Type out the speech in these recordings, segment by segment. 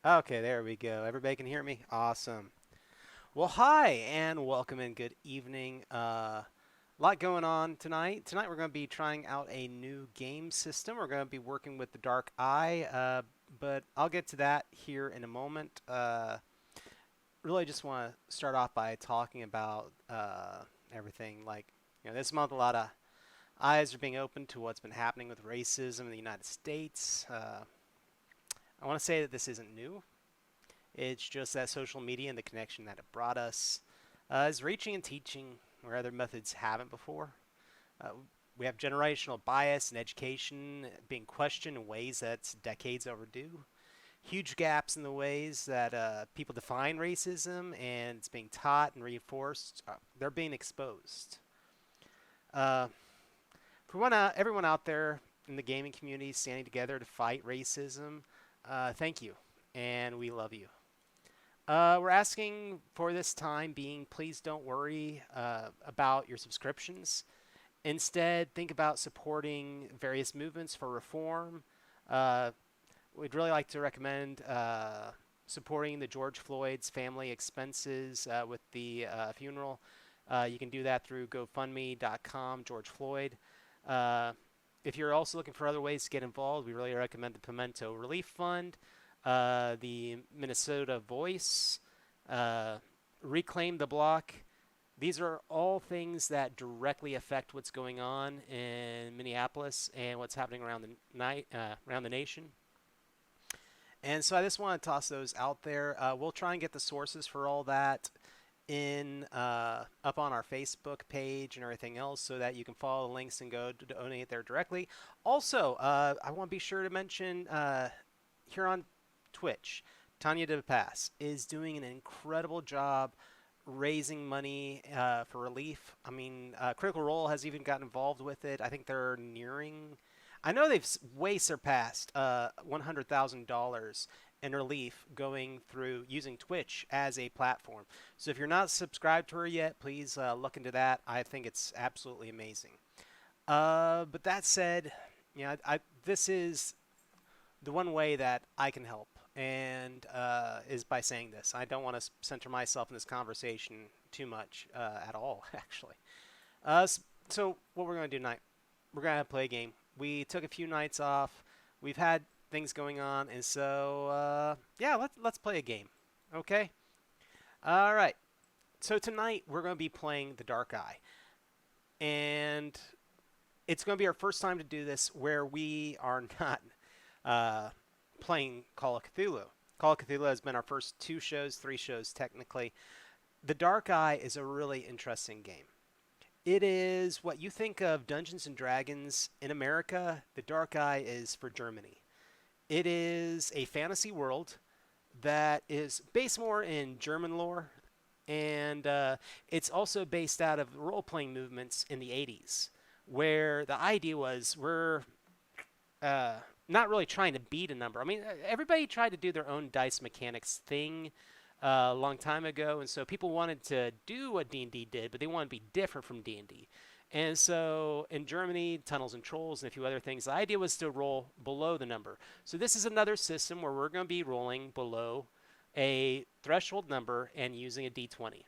Okay, there we go. Everybody can hear me? Awesome. Well, hi, and welcome and good evening. Lot going on tonight. Tonight we're going to be trying out a new game system. We're going to be working with the Dark Eye, but I'll get to that here in a moment. Really just want to start off by talking about everything. This month a lot of eyes are being opened to what's been happening with racism in the United States. I want to say that this isn't new. It's just that social media and the connection that it brought us is reaching and teaching where other methods haven't before. Uh, we have generational bias in education being questioned in ways that's decades overdue. Huge gaps in the ways that people define racism and it's being taught and reinforced. They're being exposed. Uh, everyone out there in the gaming community standing together to fight racism, thank you, and we love you. We're asking for this time being, please don't worry about your subscriptions. Instead, think about supporting various movements for reform. Uh, we'd really like to recommend supporting the George Floyd's family expenses with the funeral. You can do that through GoFundMe.com, George Floyd. Uh, if you're also looking for other ways to get involved, we really recommend the Pimento Relief Fund, the Minnesota Voice, uh, Reclaim the Block. These are all things that directly affect what's going on in Minneapolis and what's happening around the nation. And so I just want to toss those out there. We'll try and get the sources for all that in up on our Facebook page and everything else, so that you can follow the links and go to donate there directly. Also, I want to be sure to mention here on Twitch, Tanya DePass is doing an incredible job raising money for relief. I mean, Critical Role has even gotten involved with it. I think they're nearing. I know they've way surpassed $100,000 in relief going through using Twitch as a platform. So if you're not subscribed to her yet, please look into that. I think it's absolutely amazing. But that said, this is the one way that I can help, and is by saying this. I don't want to center myself in this conversation too much at all, actually. So what we're going to do tonight, we're going to play a game. We took a few nights off. We've had things going on, and so yeah, let's play a game. Okay. All right. So tonight we're going to be playing the Dark Eye, and it's going to be our first time to do this where we are not uh, playing Call of Cthulhu. Call of Cthulhu has been our first three shows technically. The Dark Eye is a really interesting game. It is what you think of Dungeons and Dragons in America. The Dark Eye is for Germany. It is a fantasy world that is based more in German lore, and it's also based out of role-playing movements in the 80s, where the idea was we're uh, not really trying to beat a number. I mean, everybody tried to do their own dice mechanics thing a long time ago, and so people wanted to do what D&D did, but they wanted to be different from D&D. And so in Germany, Tunnels and Trolls and a few other things, the idea was to roll below the number. So this is another system where we're going to be rolling below a threshold number and using a d20.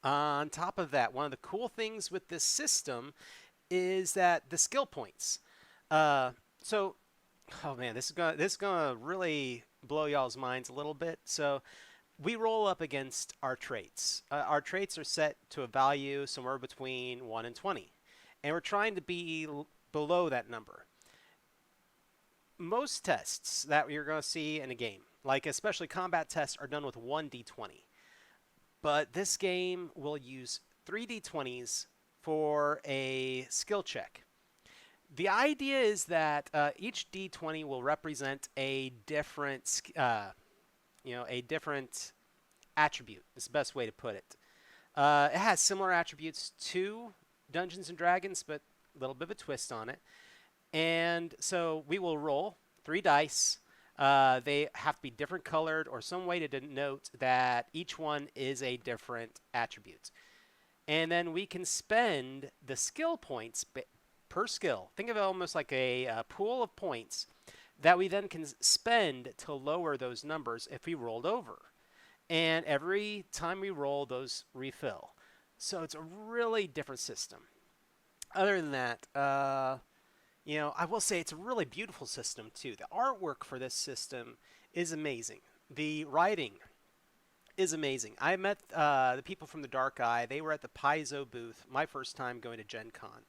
On top of that, one of the cool things with this system is that the skill points. So, oh man, this is gonna really blow y'all's minds a little bit. So we roll up against our traits. Our traits are set to a value somewhere between 1 and 20. And we're trying to be below that number. Most tests that you're going to see in a game, like especially combat tests, are done with 1d20. But this game will use 3d20s for a skill check. The idea is that each d20 will represent a different a different attribute. Is the best way to put it. It has similar attributes to Dungeons and Dragons, but a little bit of a twist on it. And so we will roll 3 dice. They have to be different colored or some way to denote that each one is a different attribute. And then we can spend the skill points per skill. Think of it almost like a pool of points that we then can spend to lower those numbers if we rolled over. And every time we roll, those refill. So it's a really different system. Other than that, I will say it's a really beautiful system too. The artwork for this system is amazing. The writing is amazing. I met the people from the Dark Eye. They were at the Paizo booth my first time going to Gen Con.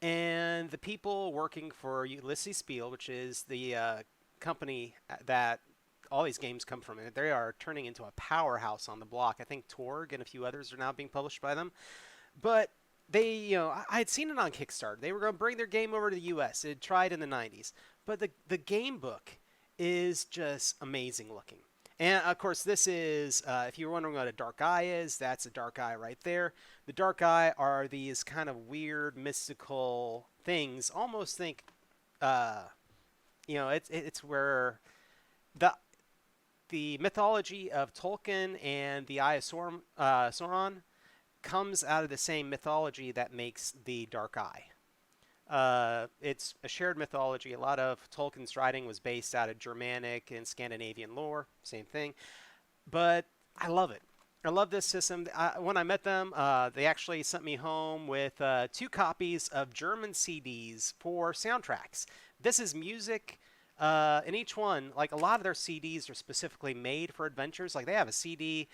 And the people working for Ulisses Spiel, which is the company that all these games come from, they are turning into a powerhouse on the block. I think Torg and a few others are now being published by them. But I had seen it on Kickstarter. They were going to bring their game over to the U.S. It had tried in the 90s. But the game book is just amazing looking. And, of course, this is, if you're wondering what a Dark Eye is, that's a Dark Eye right there. The Dark Eye are these kind of weird, mystical things. Almost think, it's where the mythology of Tolkien and the Eye of Sauron comes out of the same mythology that makes the Dark Eye. It's a shared mythology. A lot of Tolkien's writing was based out of Germanic and Scandinavian lore, same thing. But I love it. I love this system. When I met them, they actually sent me home with 2 copies of German CDs for soundtracks. This is music, and each one, like a lot of their CDs are specifically made for adventures. Like they have a CD,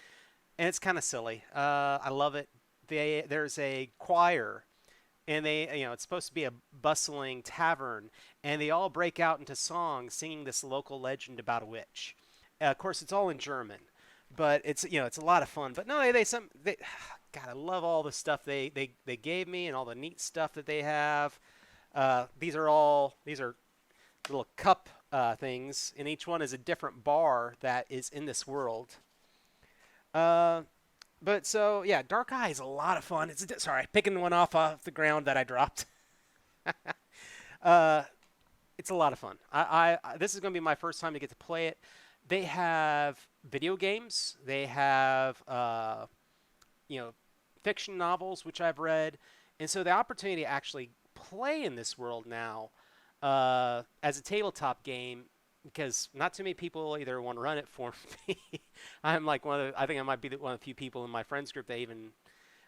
and it's kind of silly. I love it. There's a choir. And it's supposed to be a bustling tavern, and they all break out into songs singing this local legend about a witch. Of course, it's all in German, but it's a lot of fun. But no, God, I love all the stuff they gave me and all the neat stuff that they have. These are little cup things, and each one is a different bar that is in this world. But so, yeah, Dark Eye is a lot of fun. Sorry, picking one off the ground that I dropped. It's a lot of fun. This is going to be my first time to get to play it. They have video games. They have, fiction novels, which I've read. And so the opportunity to actually play in this world now as a tabletop game, because not too many people either want to run it for me. I'm like I think I might be one of the few people in my friends group that even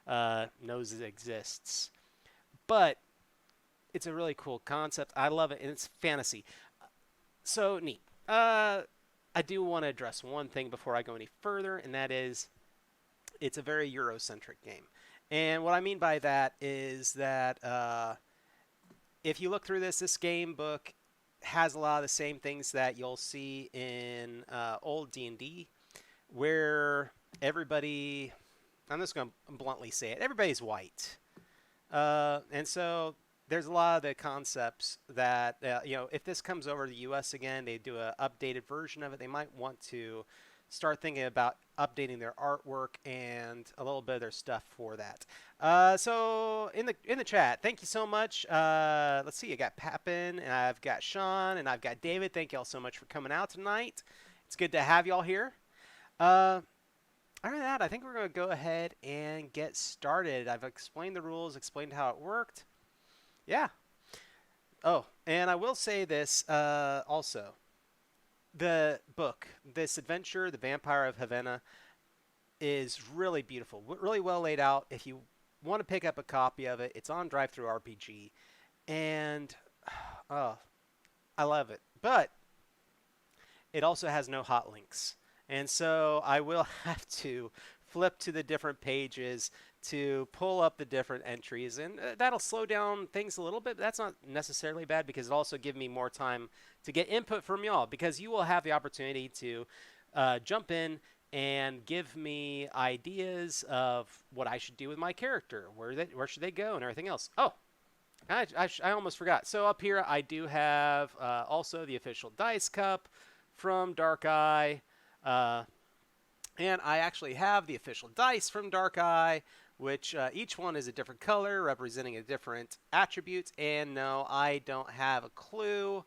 knows it exists. But it's a really cool concept. I love it, and it's fantasy. So neat. I do want to address one thing before I go any further, and that is it's a very Eurocentric game. And what I mean by that is that if you look through this game book has a lot of the same things that you'll see in old D&D, where everybody, I'm just going to bluntly say it, everybody's white. And so there's a lot of the concepts that, if this comes over to the U.S. again, they do an updated version of it, they might want to start thinking about updating their artwork and a little bit of their stuff for that. So in the chat, thank you so much. Let's see, I got Papin, and I've got Sean, and I've got David. Thank you all so much for coming out tonight. It's good to have you all here. Other than that, I think we're going to go ahead and get started. I've explained the rules, explained how it worked. Yeah. Oh, and I will say this also. The book, this adventure, The Vampire of Havena, is really beautiful, really well laid out. If you want to pick up a copy of it, it's on DriveThruRPG, and I love it. But it also has no hot links, and so I will have to flip to the different pages to pull up the different entries, and that'll slow down things a little bit, but that's not necessarily bad because it also gives me more time to get input from y'all, because you will have the opportunity to jump in and give me ideas of what I should do with my character, where should they go, and everything else. Oh, I almost forgot. So up here I do have also the official dice cup from Dark Eye, and I actually have the official dice from Dark Eye, which each one is a different color representing a different attribute, and no, I don't have a clue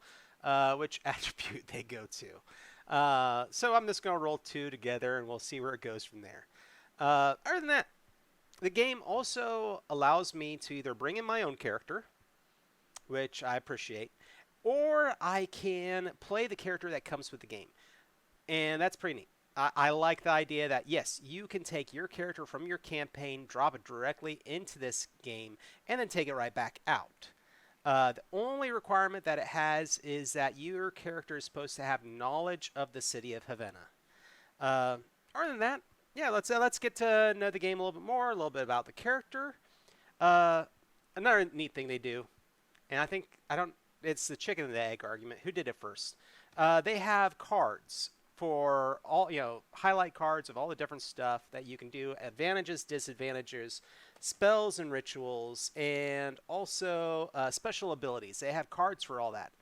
which attribute they go to. So I'm just going to roll 2 together, and we'll see where it goes from there. Other than that, the game also allows me to either bring in my own character, which I appreciate, or I can play the character that comes with the game. And that's pretty neat. I like the idea that, yes, you can take your character from your campaign, drop it directly into this game, and then take it right back out. The only requirement that it has is that your character is supposed to have knowledge of the city of Havena. Uh, Other than that, yeah, let's get to know the game a little bit more, a little bit about the character. Uh, Another neat thing they do, and I don't, it's the chicken and the egg argument. Who did it first? They have cards for all, highlight cards of all the different stuff that you can do, advantages, disadvantages, spells and rituals, and also special abilities. They have cards for all that.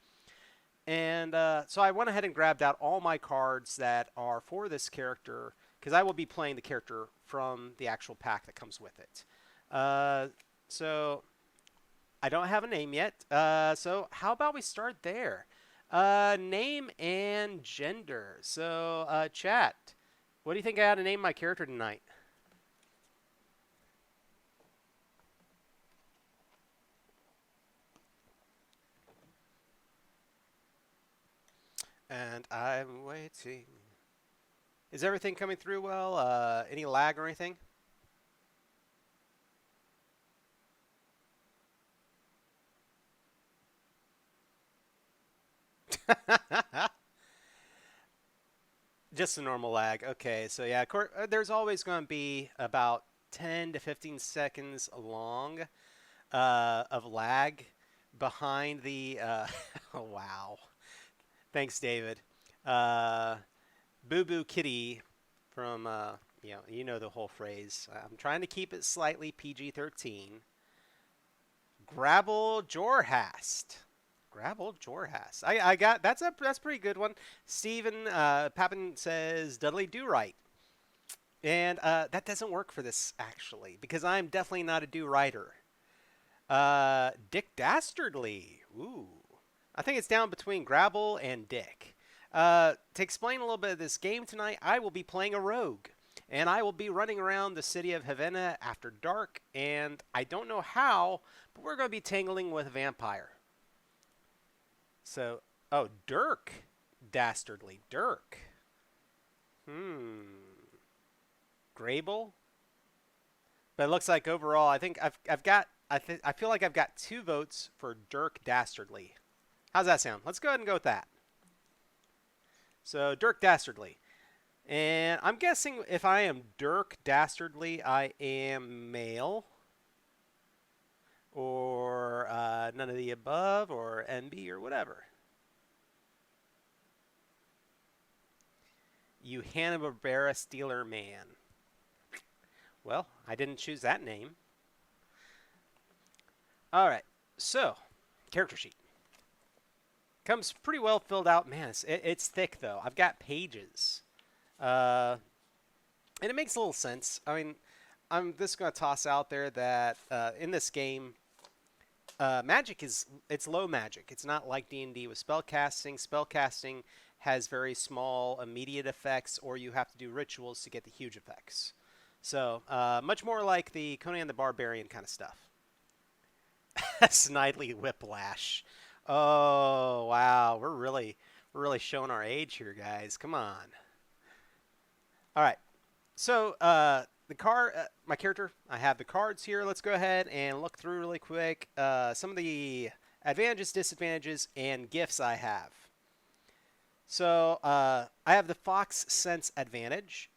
And so I went ahead and grabbed out all my cards that are for this character, because I will be playing the character from the actual pack that comes with it. So I don't have a name yet. So how about we start there? Name and gender. So chat, what do you think I ought to name my character tonight? And I'm waiting. Is everything coming through well? Any lag or anything? Just a normal lag. Okay, so yeah, there's always going to be about 10 to 15 seconds long of lag behind the. Oh, wow. Thanks, David. Boo Boo Kitty from, you know the whole phrase. I'm trying to keep it slightly PG-13. Grabble Jorhast. Grabble Jorhast. I got that's a pretty good one. Steven Papin says Dudley Do Right. And that doesn't work for this actually, because I'm definitely not a do writer. Dick Dastardly. Ooh. I think it's down between Grabble and Dick. To explain a little bit of this game tonight, I will be playing a rogue. And I will be running around the city of Havena after dark. And I don't know how, but we're going to be tangling with a vampire. So, oh, Dirk Dastardly. Dirk. Grable. But it looks like overall, I think I've got, I feel like I've got 2 votes for Dirk Dastardly. How's that sound? Let's go ahead and go with that. So, Dirk Dastardly. And I'm guessing if I am Dirk Dastardly, I am male. Or none of the above, or NB, or whatever. You Hanna-Barbera Steeler Man. Well, I didn't choose that name. Alright, so, character sheet. Comes pretty well filled out. Man, it's thick, though. I've got pages. And it makes a little sense. I mean, I'm just going to toss out there that in this game, magic it's low magic. It's not like D&D with spellcasting. Spellcasting has very small immediate effects, or you have to do rituals to get the huge effects. So much more like the Conan the Barbarian kind of stuff. Snidely Whiplash. Oh wow, we're really showing our age here, guys. Come on. All right. So my character, I have the cards here. Let's go ahead and look through really quick some of the advantages, disadvantages, and gifts I have. So I have the Fox Sense advantage.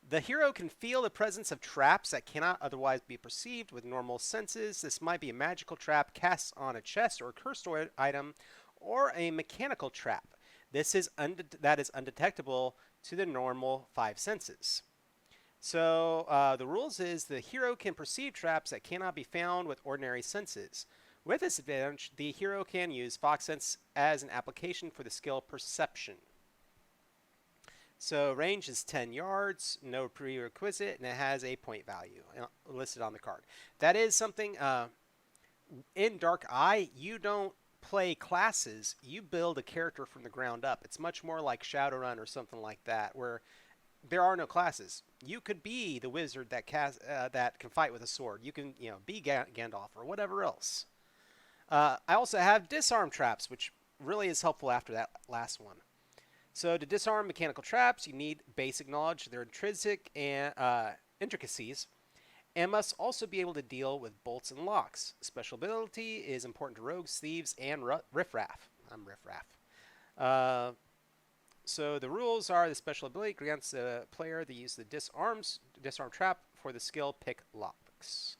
The hero can feel the presence of traps that cannot otherwise be perceived with normal senses. This might be a magical trap cast on a chest or cursed item, or a mechanical trap. This is that is undetectable to the normal 5 senses. So the rules is the hero can perceive traps that cannot be found with ordinary senses. With this advantage, the hero can use Fox Sense as an application for the skill Perception. So range is 10 yards, no prerequisite, and it has a point value listed on the card. That is something, in Dark Eye, you don't play classes, you build a character from the ground up. It's much more like Shadowrun or something like that, where there are no classes. You could be the wizard that can fight with a sword. You can, be Gandalf or whatever else. I also have disarm traps, which really is helpful after that last one. So to disarm mechanical traps, you need basic knowledge of their intrinsic and intricacies, and must also be able to deal with bolts and locks. Special ability is important to rogues, thieves, and riffraff. I'm riffraff. So the rules are: the special ability grants the player the use of the disarm trap for the skill pick locks.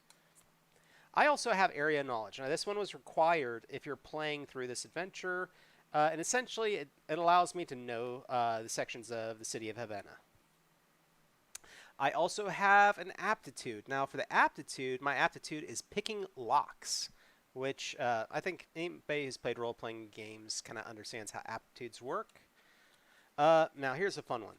I also have area knowledge. Now this one was required if you're playing through this adventure, and essentially it allows me to know the sections of the city of Havena. I also have an aptitude. Now for the aptitude, my aptitude is picking locks, which I think anybody who's played role-playing games kind of understands how aptitudes work. Now here's a fun one.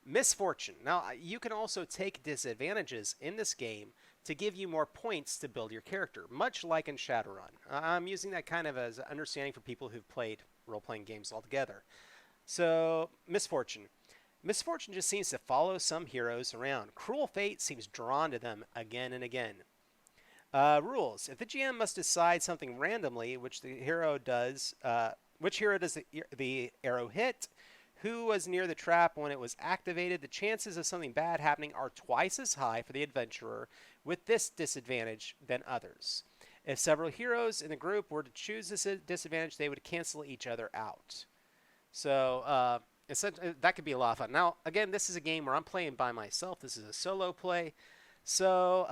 Misfortune. Now you can also take disadvantages in this game to give you more points to build your character, much like in Shadowrun. I'm using that kind of as an understanding for people who've played role-playing games altogether. So, misfortune. Misfortune just seems to follow some heroes around. Cruel fate seems drawn to them again and again. Rules. If the GM must decide something randomly, which hero does the arrow hit, who was near the trap when it was activated, the chances of something bad happening are twice as high for the adventurer with this disadvantage than others. If several heroes in the group were to choose this disadvantage, they would cancel each other out. So that could be a lot of fun. Now, again, this is a game where I'm playing by myself. This is a solo play. So,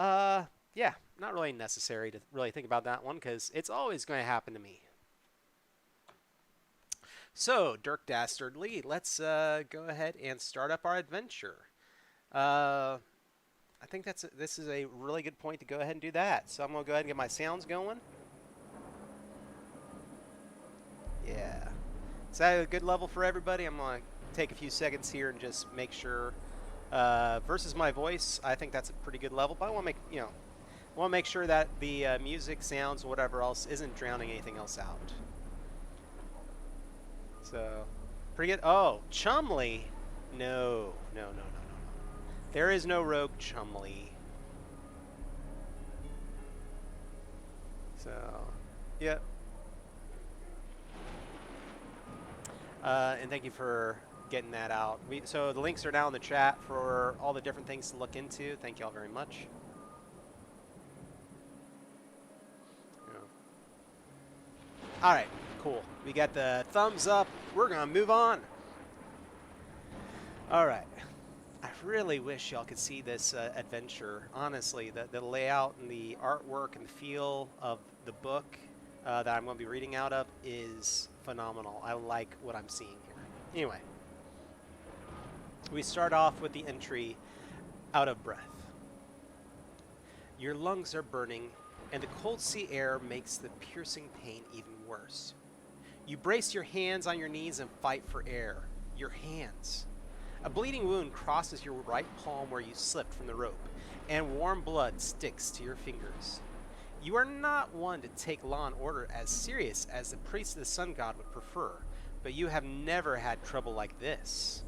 yeah, not really necessary to really think about that one because it's always going to happen to me. So, Dirk Dastardly, let's go ahead and start up our adventure. I think this is a really good point to go ahead and do that. So I'm going to go ahead and get my sounds going. Yeah. Is that a good level for everybody? I'm going to take a few seconds here and just make sure. Versus my voice, I think that's a pretty good level. But I want to make sure that the music, sounds, whatever else isn't drowning anything else out. So, pretty good. Oh, Chumley. No. There is no rogue Chumley. So, yep. And thank you for getting that out. So the links are down in the chat for all the different things to look into. Thank you all very much. Yeah. All right, cool. We got the thumbs up. We're going to move on. All right. I really wish y'all could see this adventure. Honestly, the layout and the artwork and the feel of the book that I'm going to be reading out of is phenomenal. I like what I'm seeing here. Anyway, we start off with the entry, out of breath. Your lungs are burning, and the cold sea air makes the piercing pain even worse. You brace your hands on your knees and fight for air. Your hands. A bleeding wound crosses your right palm where you slipped from the rope, and warm blood sticks to your fingers. You are not one to take law and order as serious as the priest of the sun god would prefer, but you have never had trouble like this.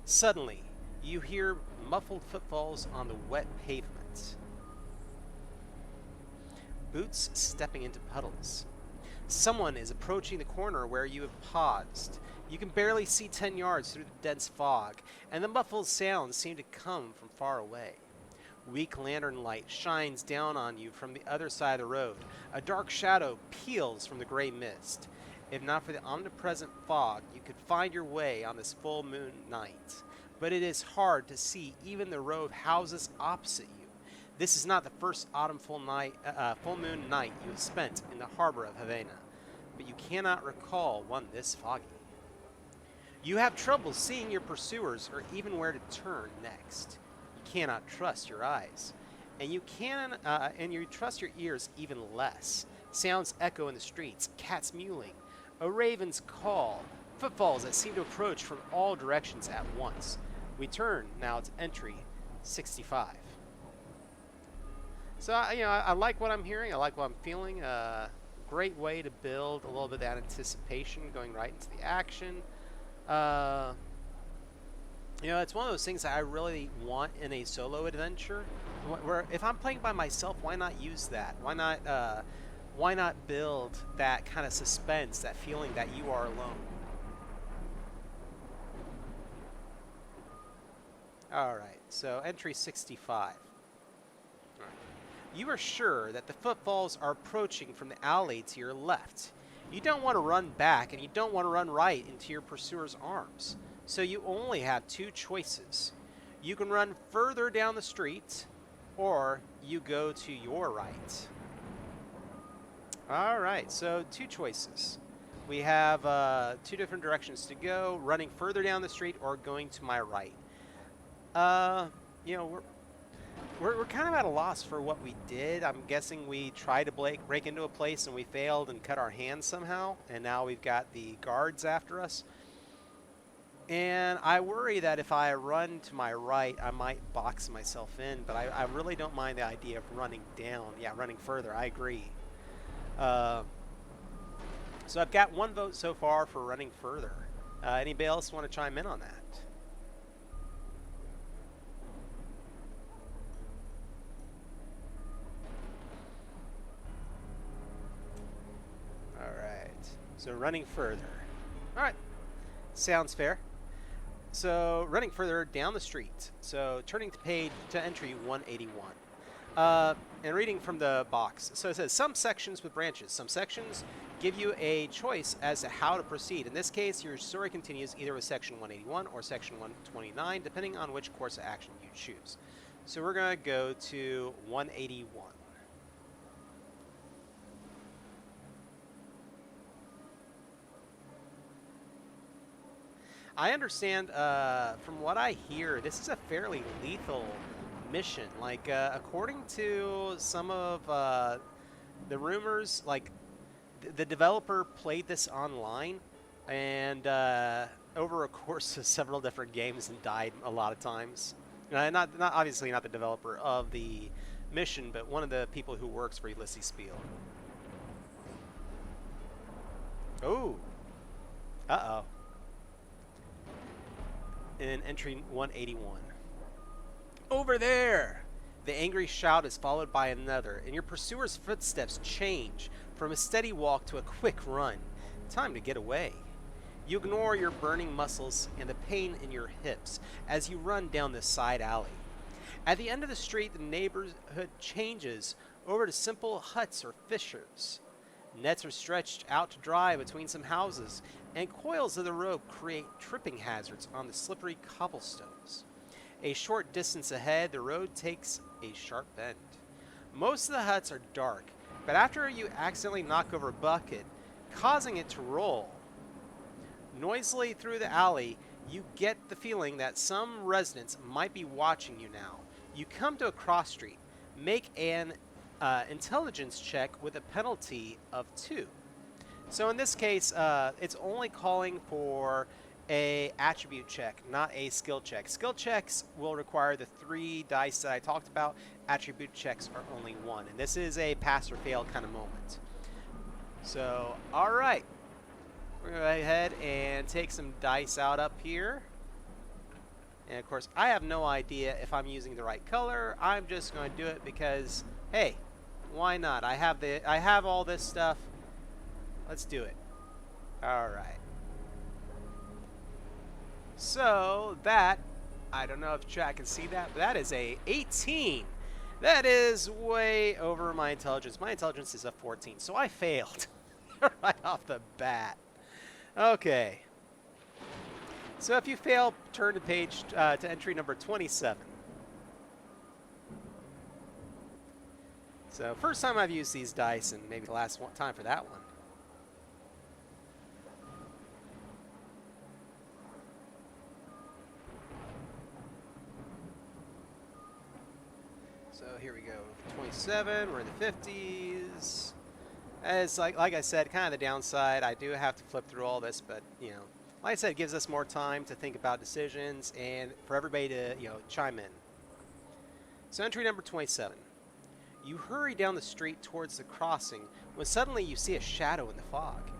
Suddenly, you hear muffled footfalls on the wet pavement. Boots stepping into puddles. Someone is approaching the corner where you have paused. You can barely see 10 yards through the dense fog, and the muffled sounds seem to come from far away. Weak lantern light shines down on you from the other side of the road. A dark shadow peels from the gray mist. If not for the omnipresent fog, you could find your way on this full moon night. But it is hard to see even the road houses opposite you. This is not the first autumn full moon night you have spent in the harbor of Havena, but you cannot recall one this foggy. You have trouble seeing your pursuers or even where to turn next. You cannot trust your eyes, and you trust your ears even less. Sounds echo in the streets, cats mewling, a raven's call, footfalls that seem to approach from all directions at once. We turn now to entry 65. So, I like what I'm hearing. I like what I'm feeling. Great way to build a little bit of that anticipation going right into the action. It's one of those things that I really want in a solo adventure. Where if I'm playing by myself, why not use that? Why not why not build that kind of suspense, that feeling that you are alone? Alright, so entry 65. All right. You are sure that the footfalls are approaching from the alley to your left. You don't want to run back, and you don't want to run right into your pursuer's arms. So you only have two choices. You can run further down the street, or you go to your right. Alright, so two choices. We have two different directions to go, running further down the street or going to my right. You know, we're kind of at a loss for what we did. I'm guessing we tried to break into a place and we failed and cut our hands somehow, and now we've got the guards after us. And I worry that if I run to my right, I might box myself in, but I really don't mind the idea of running down. Yeah, running further, I agree. So I've got one vote so far for running further. Anybody else want to chime in on that? So running further. All right, sounds fair. So running further down the street. So turning to entry 181. And reading from the box. So it says some sections with branches. Some sections give you a choice as to how to proceed. In this case, your story continues either with section 181 or section 129, depending on which course of action you choose. So we're going to go to 181. I understand, from what I hear, this is a fairly lethal mission. Like, according to some of the rumors, like, the developer played this online and over a course of several different games and died a lot of times. Not obviously not the developer of the mission, but one of the people who works for Ulisses Spiel. Oh. Uh-oh. In entry 181. Over there! The angry shout is followed by another, and your pursuer's footsteps change from a steady walk to a quick run. Time to get away. You ignore your burning muscles and the pain in your hips as you run down this side alley. At the end of the street, the neighborhood changes over to simple huts or fissures. Nets are stretched out to dry between some houses, and coils of the rope create tripping hazards on the slippery cobblestones. A short distance ahead, the road takes a sharp bend. Most of the huts are dark, but after you accidentally knock over a bucket, causing it to roll noisily through the alley, you get the feeling that some residents might be watching you now. You come to a cross street. Make an intelligence check with a penalty of 2. So in this case, it's only calling for a attribute check, not a skill check. Skill checks will require the 3 dice that I talked about. Attribute checks are only 1, and this is a pass or fail kind of moment. So, all right, we're gonna go ahead and take some dice out up here. And of course, I have no idea if I'm using the right color. I'm just going to do it because, hey, why not? I have all this stuff. Let's do it. All right. So that, I don't know if chat can see that, but that is a 18. That is way over my intelligence. My intelligence is a 14, so I failed right off the bat. Okay. So if you fail, turn to page to entry number 27. So first time I've used these dice, and maybe the last time for that one. So here we go, 27, we're in the 50s. As like I said, kind of the downside, I do have to flip through all this, but, you know, like I said, it gives us more time to think about decisions and for everybody to, you know, chime in. So entry number 27. You hurry down the street towards the crossing when suddenly you see a shadow in the fog.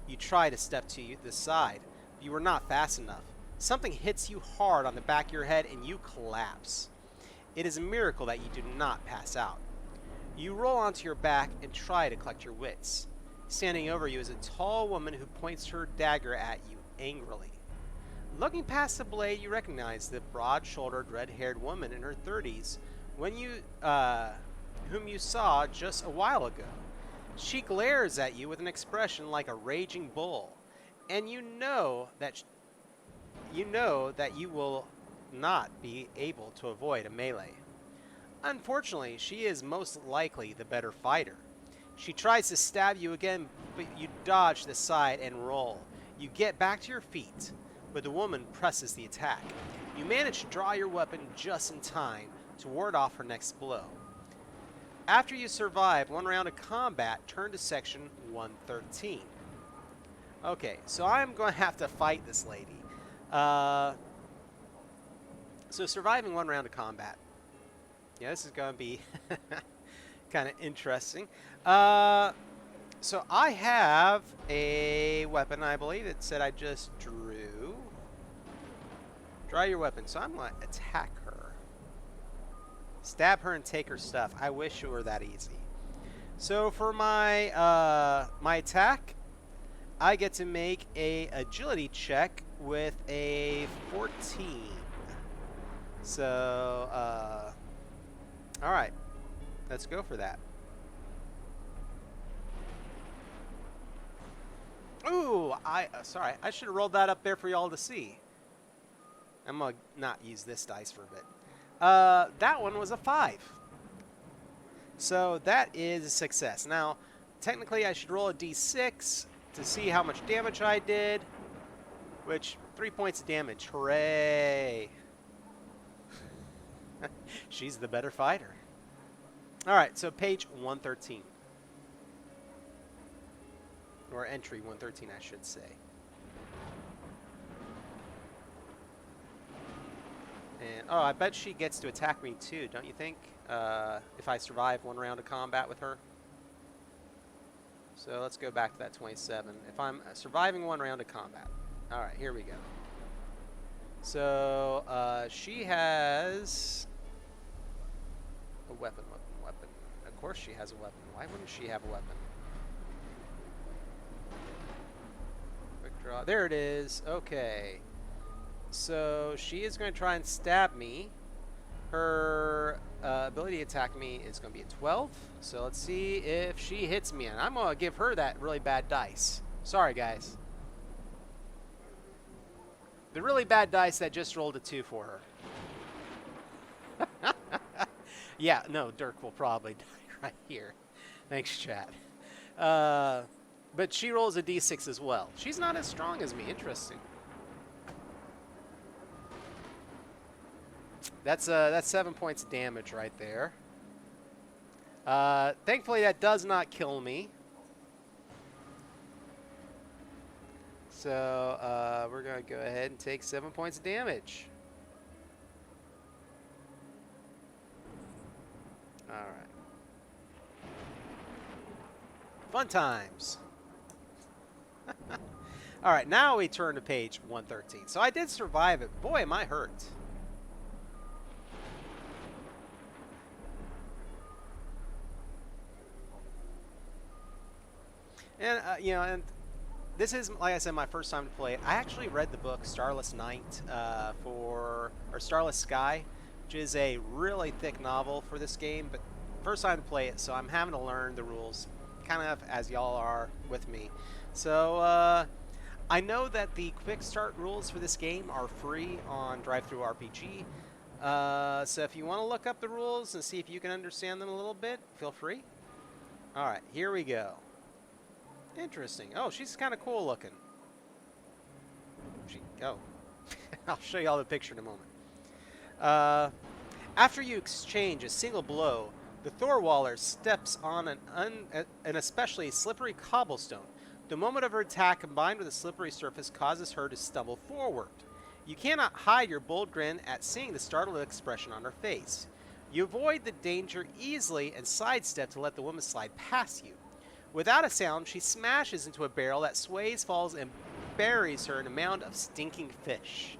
You try to step to the side, but you are not fast enough. Something hits you hard on the back of your head and you collapse. It is a miracle that you do not pass out. You roll onto your back and try to collect your wits. Standing over you is a tall woman who points her dagger at you angrily. Looking past the blade, you recognize the broad-shouldered, red-haired woman in her 30s whom you saw just a while ago. She glares at you with an expression like a raging bull, and you know that you will not be able to avoid a melee. Unfortunately, she is most likely the better fighter. She tries to stab you again, but you dodge to the side and roll. You get back to your feet, but the woman presses the attack. You manage to draw your weapon just in time to ward off her next blow. After you survive one round of combat, turn to section 113. Okay, so I'm going to have to fight this lady. So surviving one round of combat. Yeah, this is going to be kind of interesting. So I have a weapon, I believe. It said I just drew. Draw your weapon. So I'm going to attack her. Stab her and take her stuff. I wish it were that easy. So for my my attack, I get to make a agility check with a 14. So, all right. Let's go for that. Ooh, sorry. I should have rolled that up there for y'all to see. I'm going to not use this dice for a bit. That one was a 5. So that is a success. Now, technically I should roll a d6 to see how much damage I did, which 3 points of damage. Hooray. She's the better fighter. All right, so page 113. Or entry 113, I should say. And, oh, I bet she gets to attack me too, don't you think? If I survive one round of combat with her. So let's go back to that 27. If I'm surviving one round of combat. All right, here we go. So she has a weapon. Of course she has a weapon. Why wouldn't she have a weapon? Quick draw. There it is. Okay. So she is going to try and stab me. Her ability to attack me is going to be a 12. So let's see if she hits me. And I'm going to give her that really bad dice. Sorry, guys. The really bad dice that just rolled a 2 for her. Yeah, no, Dirk will probably die right here. Thanks, chat. But she rolls a d6 as well. She's not as strong as me. Interesting. That's 7 points of damage right there. Thankfully, that does not kill me. So we're going to go ahead and take 7 points of damage. All right. Fun times. All right, now we turn to page 113. So I did survive it. Boy, am I hurt. And, you know, and this is, like I said, my first time to play it. I actually read the book Starless Night or Starless Sky, which is a really thick novel for this game, but first time to play it, so I'm having to learn the rules, kind of as y'all are with me. So I know that the quick start rules for this game are free on DriveThruRPG. So if you want to look up the rules and see if you can understand them a little bit, feel free. All right, here we go. Interesting. Oh, she's kind of cool looking. Oh, I'll show you all the picture in a moment. After you exchange a single blow, the Thorwaller steps on an especially slippery cobblestone. The moment of her attack combined with a slippery surface causes her to stumble forward. You cannot hide your bold grin at seeing the startled expression on her face. You avoid the danger easily and sidestep to let the woman slide past you. Without a sound, she smashes into a barrel that sways, falls, and buries her in a mound of stinking fish.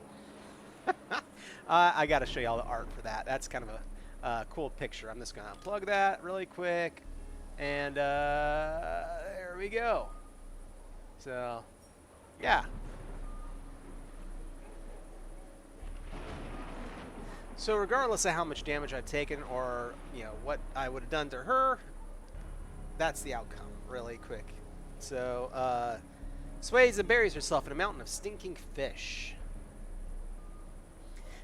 I got to show you all the art for that. That's kind of cool picture. I'm just going to unplug that really quick. And there we go. So, yeah. So regardless of how much damage I've taken or, what I would have done to her, that's the outcome, really quick. So, sways and buries herself in a mountain of stinking fish.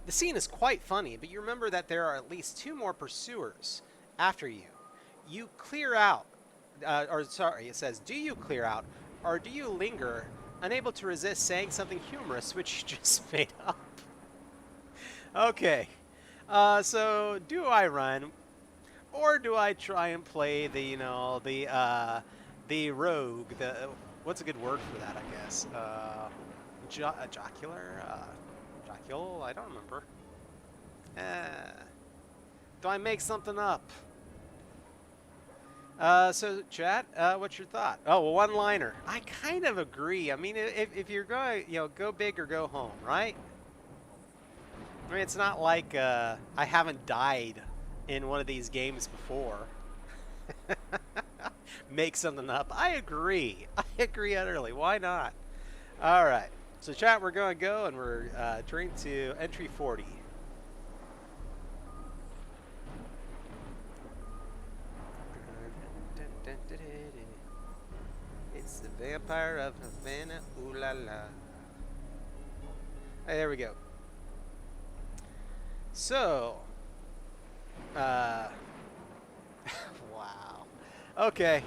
The scene is quite funny, but you remember that there are at least 2 more pursuers after you. You clear out, it says, do you clear out, or do you linger, unable to resist saying something humorous which you just made up? Okay. So do I run, or do I try and play the rogue? What's a good word for that? I guess jocular, jocule. I don't remember. Do I make something up? So chat, what's your thought? Oh, well, one-liner. I kind of agree. I mean, if you're going, go big or go home, right? I mean, it's not like I haven't died in one of these games before. Make something up. I agree. I agree utterly. Why not? All right. So, chat, we're going to go, and we're turning to entry 40. It's the Vampire of Havena. Ooh la la. Hey, there we go. So, wow. Okay.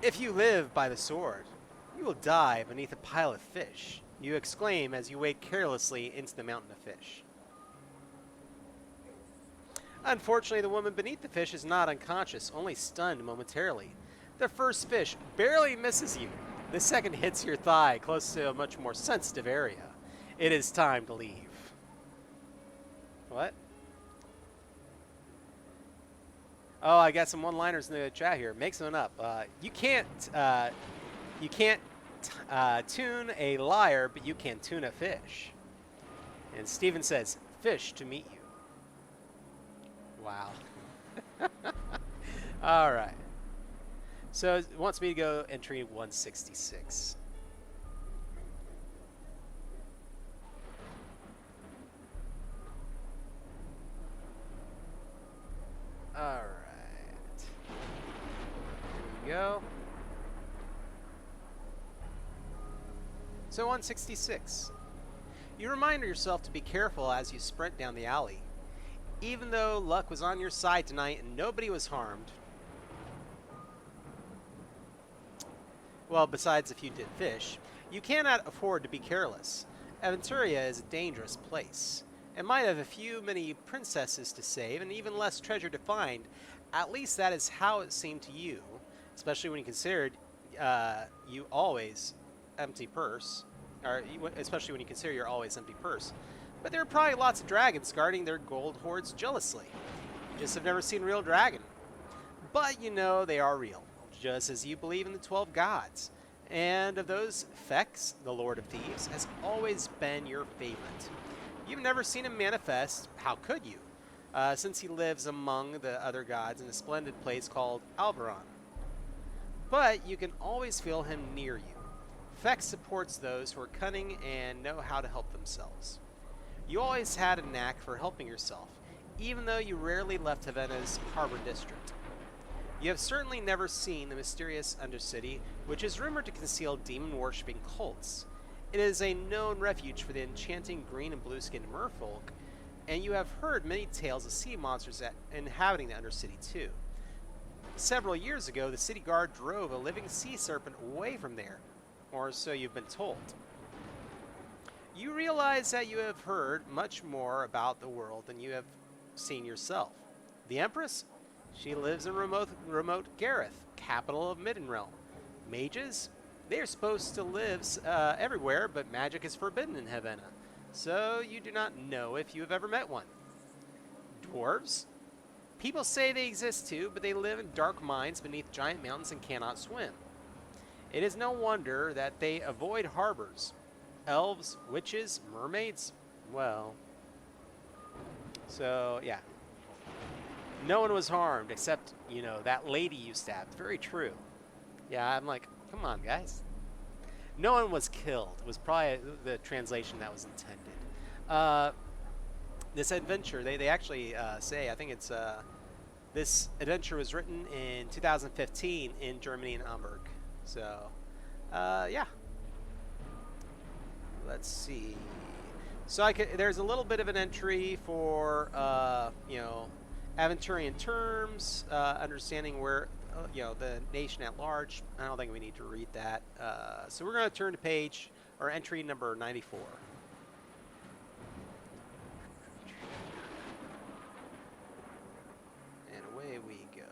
If you live by the sword, you will die beneath a pile of fish, you exclaim as you wade carelessly into the mountain of fish. Unfortunately, the woman beneath the fish is not unconscious, only stunned momentarily. The first fish barely misses you. The second hits your thigh, close to a much more sensitive area. It is time to leave. What? Oh, I got some one-liners in the chat here. Make something up. You can't tune a liar, but you can tune a fish. And Steven says, fish to meet you. Wow. All right. So it wants me to go entry 166. All right. Here we go. So 166. You remind yourself to be careful as you sprint down the alley. Even though luck was on your side tonight and nobody was harmed. Well, besides a few dead fish, you cannot afford to be careless. Aventuria is a dangerous place. It might have a few many princesses to save and even less treasure to find. At least that is how it seemed to you, especially when you considered you always empty purse, or especially when you consider your always empty purse. But there are probably lots of dragons guarding their gold hoards jealously. You just have never seen a real dragon. But you know they are real, just as you believe in the 12 gods. And of those, Fex, the Lord of Thieves, has always been your favorite. You've never seen him manifest, how could you? Since he lives among the other gods in a splendid place called Alvaron. But you can always feel him near you. Fex supports those who are cunning and know how to help themselves. You always had a knack for helping yourself, even though you rarely left Havena's harbor district. You have certainly never seen the mysterious Undercity, which is rumored to conceal demon-worshipping cults. It is a known refuge for the enchanting green and blue-skinned merfolk, and you have heard many tales of sea monsters inhabiting the Undercity too. Several years ago, the city guard drove a living sea serpent away from there, or so you've been told. You realize that you have heard much more about the world than you have seen yourself. The Empress? She lives in remote Gareth, capital of Middenrealm. Mages? They are supposed to live everywhere, but magic is forbidden in Havena, so you do not know if you have ever met one. Dwarves? People say they exist too, but they live in dark mines beneath giant mountains and cannot swim. It is no wonder that they avoid harbors. Elves, witches, mermaids, well. So, yeah. No one was harmed except, you know, that lady you stabbed. Very true. Yeah, I'm like, come on, guys. No one was killed. It was probably the translation that was intended. Uh, this adventure, they actually say, I think it's, this adventure was written in 2015 in Germany and Hamburg. So, yeah. Let's see. So there's a little bit of an entry for, you know, Aventurian terms, understanding where, you know, the nation at large. I don't think we need to read that. So we're going to turn to page, or entry number 94. And away we go.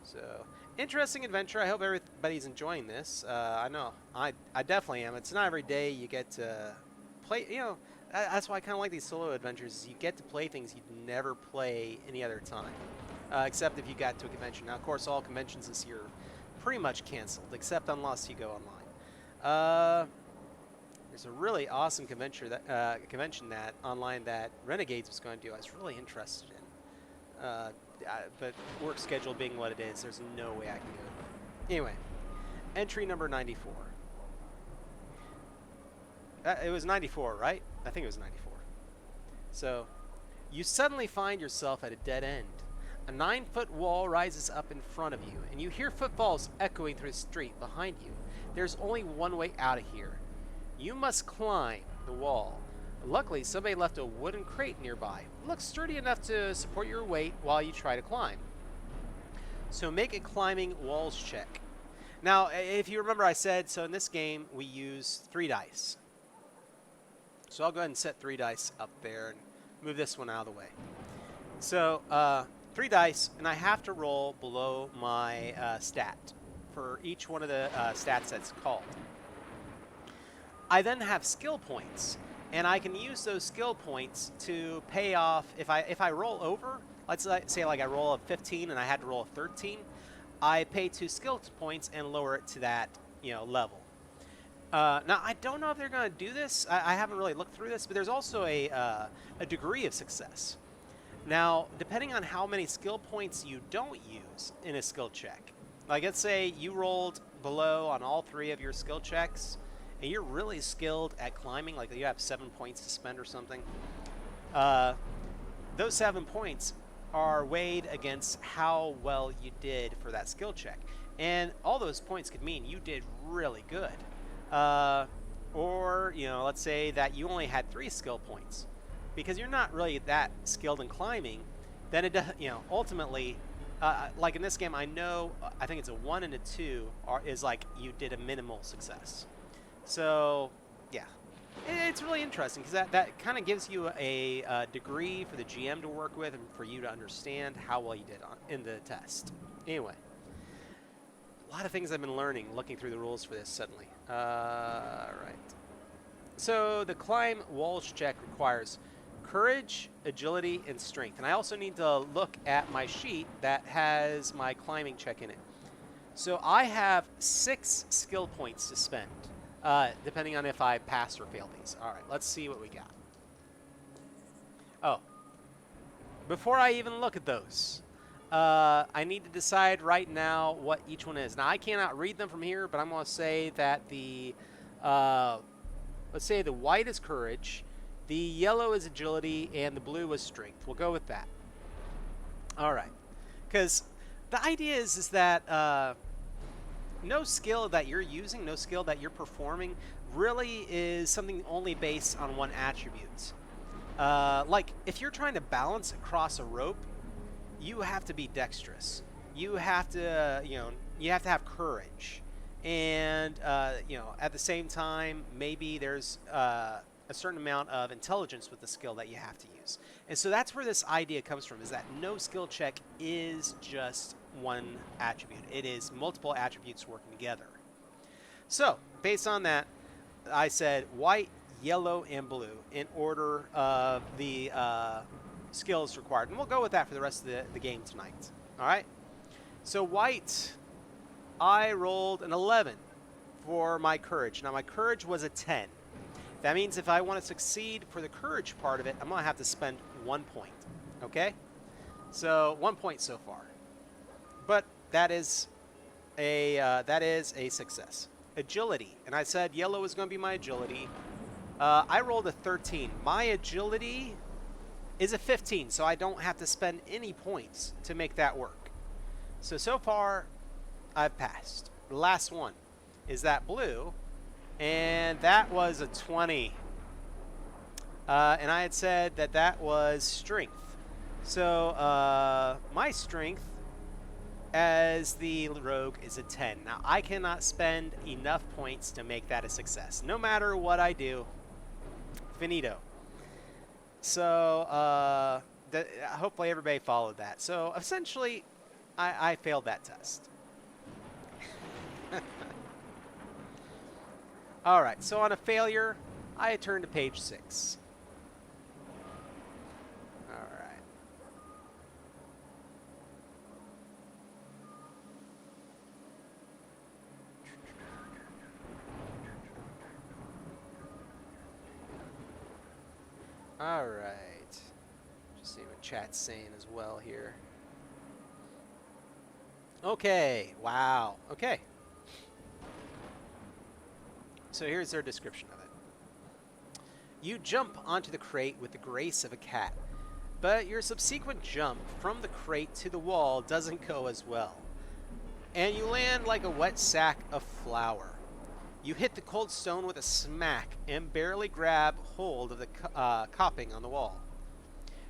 So, interesting adventure. I hope everybody's enjoying this. I know I definitely am. It's not every day you get to play, you know, that's why I kind of like these solo adventures. You get to play things you'd never play any other time, except if you got to a convention. Now, of course, all conventions this year are pretty much canceled, except unless you go online. There's a really awesome convention that online that Renegades was going to do. I was really interested in, but work schedule being what it is, there's no way I can go. Anyway, entry number 94. It was 94, right? I think it was 94. So, you suddenly find yourself at a dead end. A 9-foot wall rises up in front of you, and you hear footfalls echoing through the street behind you. There's only one way out of here. You must climb the wall. Luckily, somebody left a wooden crate nearby. It looks sturdy enough to support your weight while you try to climb. So make a climbing walls check. Now, if you remember I said, so in this game, we use 3 dice. So I'll go ahead and set 3 dice up there and move this one out of the way. So 3 dice, and I have to roll below my stat for each one of the stats that's called. I then have skill points, and I can use those skill points to pay off. If I roll over, let's say like I roll a 15 and I had to roll a 13, I pay 2 skill points and lower it to that, you know, level. Now, I don't know if they're going to do this. I haven't really looked through this, but there's also a degree of success. Now, depending on how many skill points you don't use in a skill check, like let's say you rolled below on all 3 of your skill checks, and you're really skilled at climbing, like you have 7 points to spend or something, those 7 points are weighed against how well you did for that skill check. And all those points could mean you did really good. Or, you know, let's say that you only had 3 skill points. Because you're not really that skilled in climbing, then it does, you know, ultimately, like in this game, I think it's a 1 and a 2 is like you did a minimal success. So, yeah. It's really interesting because that kind of gives you a degree for the GM to work with and for you to understand how well you did in the test. Anyway. A lot of things I've been learning looking through the rules for this suddenly. Right. So the climb walls check requires courage, agility, and strength. And I also need to look at my sheet that has my climbing check in it. So I have 6 skill points to spend, depending on if I pass or fail these. All right, let's see what we got. Oh. Before I even look at those, I need to decide right now what each one is. Now, I cannot read them from here, but I'm going to say that the, let's say the white is courage, the yellow is agility, and the blue is strength. We'll go with that. All right. Because the idea is that no skill that you're using, no skill that you're performing, really is something only based on one attribute. Like, if you're trying to balance across a rope, you have to be dexterous. You have to, you know, you have to have courage. And, you know, at the same time, maybe there's a certain amount of intelligence with the skill that you have to use. And so that's where this idea comes from, is that no skill check is just one attribute. It is multiple attributes working together. So, based on that, I said white, yellow, and blue in order of the skills required. And we'll go with that for the rest of the game tonight. All right? So white, I rolled an 11 for my courage. Now, my courage was a 10. That means if I want to succeed for the courage part of it, I'm going to have to spend 1 point. Okay? So 1 point so far. But that is a success. Agility. And I said yellow is going to be my agility. I rolled a 13. My agility is a 15, so I don't have to spend any points to make that work. So far, I've passed. The last one is that blue, and that was a 20. And I had said that that was strength. So my strength as the rogue is a 10. Now, I cannot spend enough points to make that a success. No matter what I do, finito. So hopefully everybody followed that. So essentially, I failed that test. All right, so on a failure, I turn to page 6. All right. All right. Just see what chat's saying as well here. Okay. Wow. Okay. So here's their description of it. You jump onto the crate with the grace of a cat, but your subsequent jump from the crate to the wall doesn't go as well, and you land like a wet sack of flour. You hit the cold stone with a smack and barely grab hold of the coping on the wall.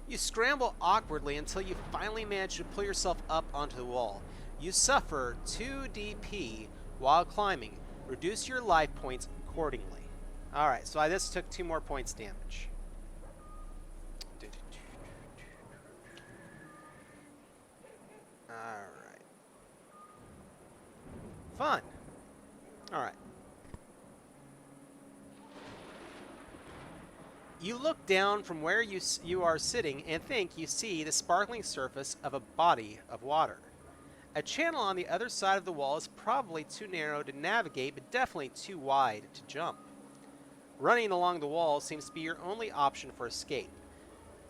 You scramble awkwardly until you finally manage to pull yourself up onto the wall. You suffer 2 DP while climbing. Reduce your life points accordingly. Alright, so I just took 2 more points damage. Alright. Fun. Alright. You look down from where you are sitting and think you see the sparkling surface of a body of water. A channel on the other side of the wall is probably too narrow to navigate, but definitely too wide to jump. Running along the wall seems to be your only option for escape.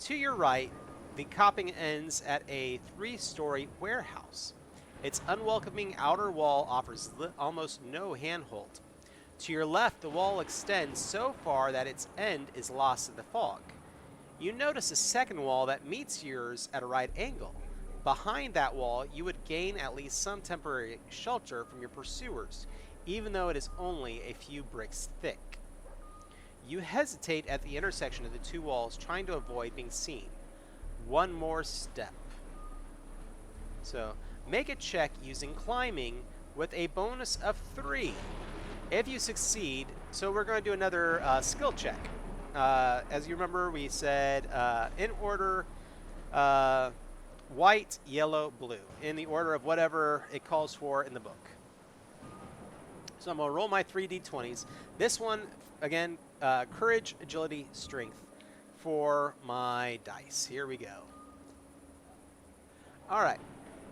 To your right, the coping ends at a 3-story warehouse. Its unwelcoming outer wall offers almost no handhold. To your left, the wall extends so far that its end is lost in the fog. You notice a second wall that meets yours at a right angle. Behind that wall, you would gain at least some temporary shelter from your pursuers, even though it is only a few bricks thick. You hesitate at the intersection of the 2 walls, trying to avoid being seen. 1 more step. So, make a check using climbing with a bonus of 3. If you succeed, so we're going to do another skill check. As you remember, we said in order white, yellow, blue, in the order of whatever it calls for in the book. So I'm going to roll my 3d20s. This one, again, courage, agility, strength for my dice. Here we go. All right.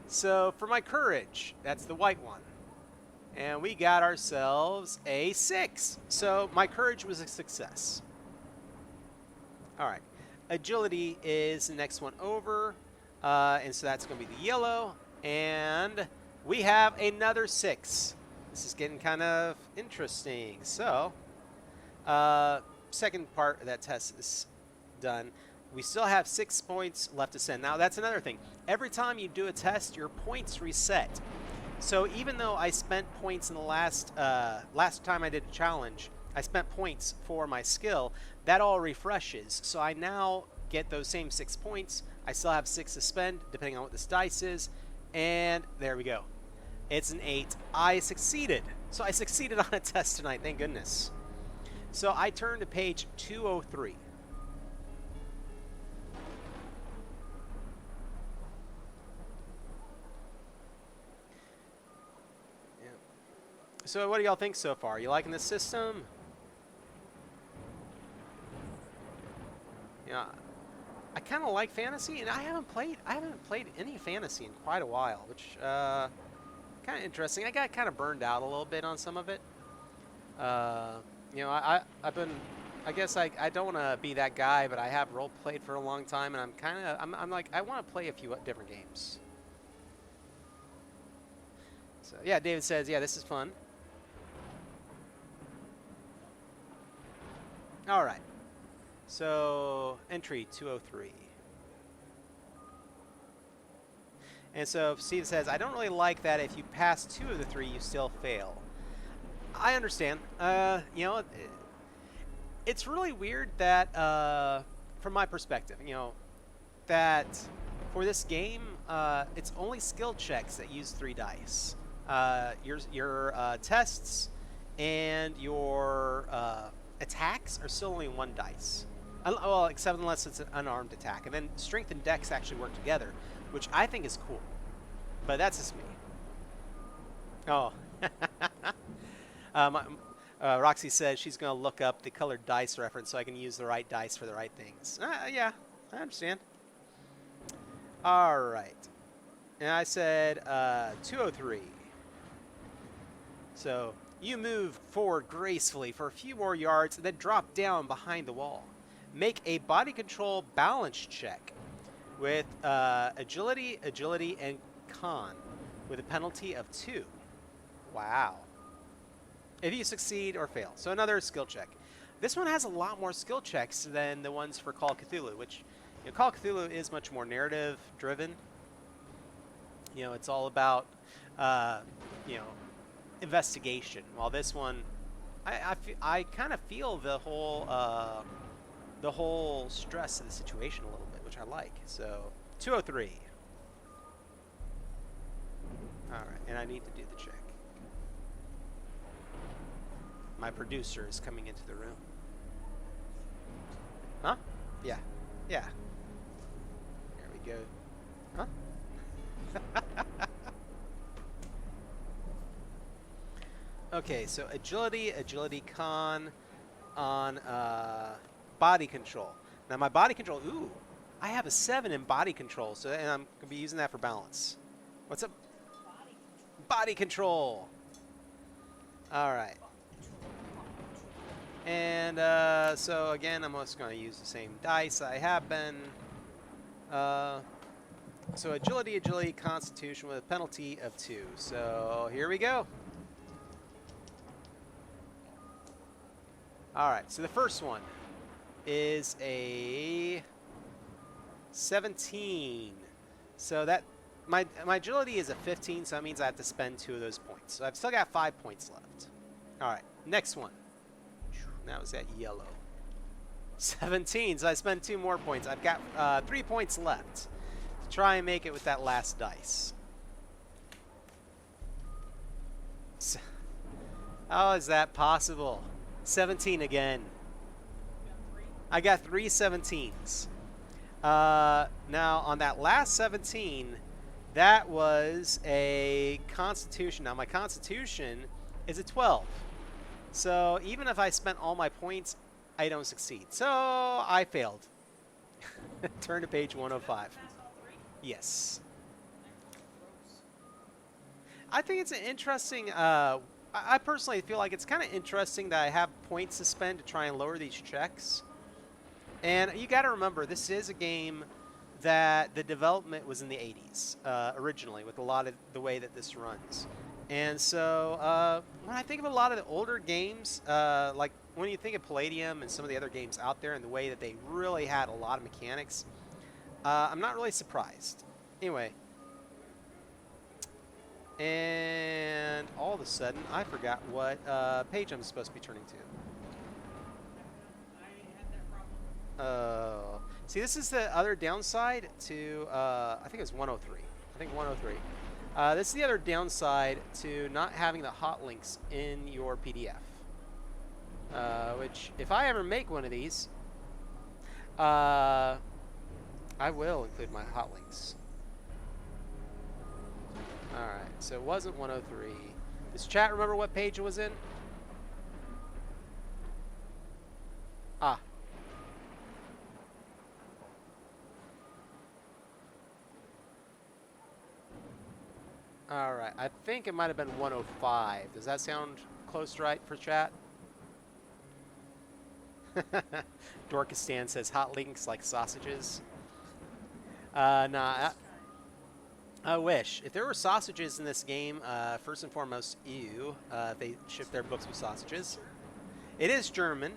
So for my courage, that's the white one. And we got ourselves a 6. So my courage was a success. All right. Agility is the next one over. And so that's going to be the yellow. And we have another 6. This is getting kind of interesting. So, second part of that test is done. We still have 6 points left to send. Now, that's another thing. Every time you do a test, your points reset. So even though I spent points in the last time I did a challenge, I spent points for my skill, that all refreshes. So I now get those same 6 points. I still have 6 to spend, depending on what this dice is. And there we go. It's an 8. I succeeded. So I succeeded on a test tonight, thank goodness. So I turn to page 203. Yeah. So what do y'all think so far? You liking this system? Yeah. I kind of like fantasy, and I haven't played any fantasy in quite a while, which kind of interesting. I got kind of burned out a little bit on some of it. You know, I've been I guess I don't want to be that guy, but I have role played for a long time, and I'm like, I want to play a few different games. So yeah, David says, yeah, this is fun. All right. So entry 203. And so Steve says, I don't really like that if you pass 2 of the 3, you still fail. I understand. You know, it's really weird that, from my perspective, you know, that for this game, it's only skill checks that use 3 dice. Your tests and your attacks are still only 1 dice. Well, except unless it's an unarmed attack. And then strength and dex actually work together, which I think is cool. But that's just me. Oh. Roxy says she's going to look up the colored dice reference so I can use the right dice for the right things. Yeah, I understand. All right. And I said 203. So you move forward gracefully for a few more yards and then drop down behind the wall. Make a body control balance check with agility, and con with a penalty of 2. Wow. If you succeed or fail. So another skill check. This one has a lot more skill checks than the ones for Call of Cthulhu, which, you know, Call of Cthulhu is much more narrative driven. You know, it's all about, you know, investigation. While this one, I kind of feel the whole stress of the situation a little bit, which I like. So 203. All right, and I need to do the check. My producer is coming into the room. Huh? Yeah. Yeah. There we go. Huh? Okay, so agility, con on body control. Now my body control, ooh, I have a 7 in body control, so and I'm gonna be using that for balance. What's up? Body control. All right. And so again, I'm just going to use the same dice I have been. So agility, constitution with a penalty of 2. So here we go. All right, so the first one is a 17. So that my agility is a 15, so that means I have to spend 2 of those points. So I've still got 5 points left. All right, next one. That was that yellow. 17, so I spend 2 more points. I've got 3 points left to try and make it with that last dice. So, how is that possible? 17 again. I got 3 17s. Now, on that last 17, that was a Constitution. Now, my Constitution is a 12. So even if I spent all my points, I don't succeed. So I failed. Turn to page 105. Yes. I think it's an interesting... I personally feel like it's kind of interesting that I have points to spend to try and lower these checks. And you got to remember, this is a game that the development was in the 80s originally, with a lot of the way that this runs. And so when I think of a lot of the older games, like when you think of Palladium and some of the other games out there and the way that they really had a lot of mechanics, I'm not really surprised. Anyway. And all of a sudden, I forgot what page I'm supposed to be turning to. See, this is the other downside to, I think it was 103. I think 103. This is the other downside to not having the hot links in your PDF. Which, if I ever make one of these, I will include my hot links. Alright, so it wasn't 103. Does chat remember what page it was in? Ah. Alright, I think it might have been 105. Does that sound close to right for chat? Dorkistan says hot links like sausages. Nah, I wish. If there were sausages in this game, first and foremost, ew. They ship their books with sausages. It is German.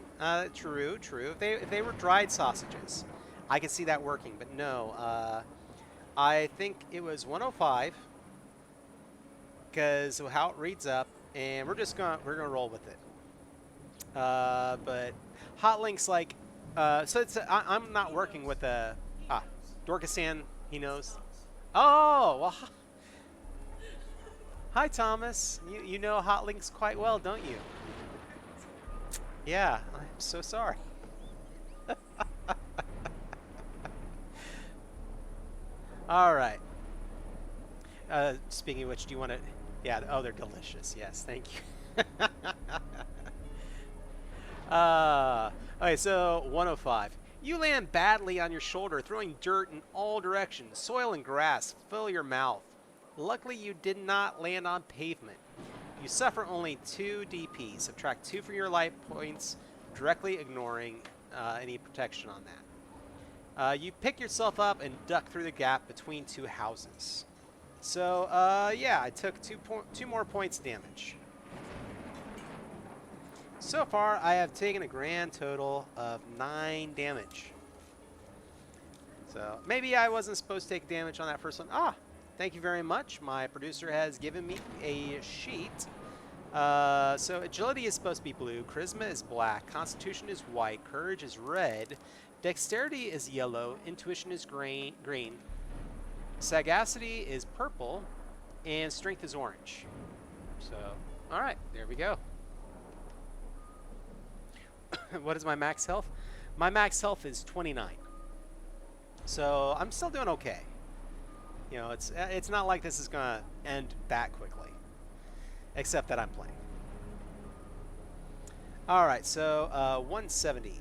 True, true. If they were dried sausages, I could see that working. But no, I think it was 105 because of how it reads up, and we're gonna roll with it. But hot links like so it's I'm not working with a Dorkistan. He knows. Oh well. Hi Thomas. You know hot links quite well, don't you? Yeah, I'm so sorry. All right. Speaking of which, do you want to? Yeah. Oh, they're delicious. Yes, thank you. Okay, so 105. You land badly on your shoulder, throwing dirt in all directions. Soil and grass fill your mouth. Luckily, you did not land on pavement. You suffer only 2 DP. Subtract 2 from your life points, directly ignoring any protection on that. You pick yourself up and duck through the gap between 2 houses. So, yeah, I took 2 more points damage. So far, I have taken a grand total of 9 damage. So, maybe I wasn't supposed to take damage on that first one. Thank you very much. My producer has given me a sheet. So, agility is supposed to be blue, charisma is black, constitution is white, courage is red, dexterity is yellow, intuition is green, sagacity is purple, and strength is orange. So, alright, there we go. What is my max health? My max health is 29. So I'm still doing okay. You know, it's not like this is gonna end that quickly, except that I'm playing. All right, so 170.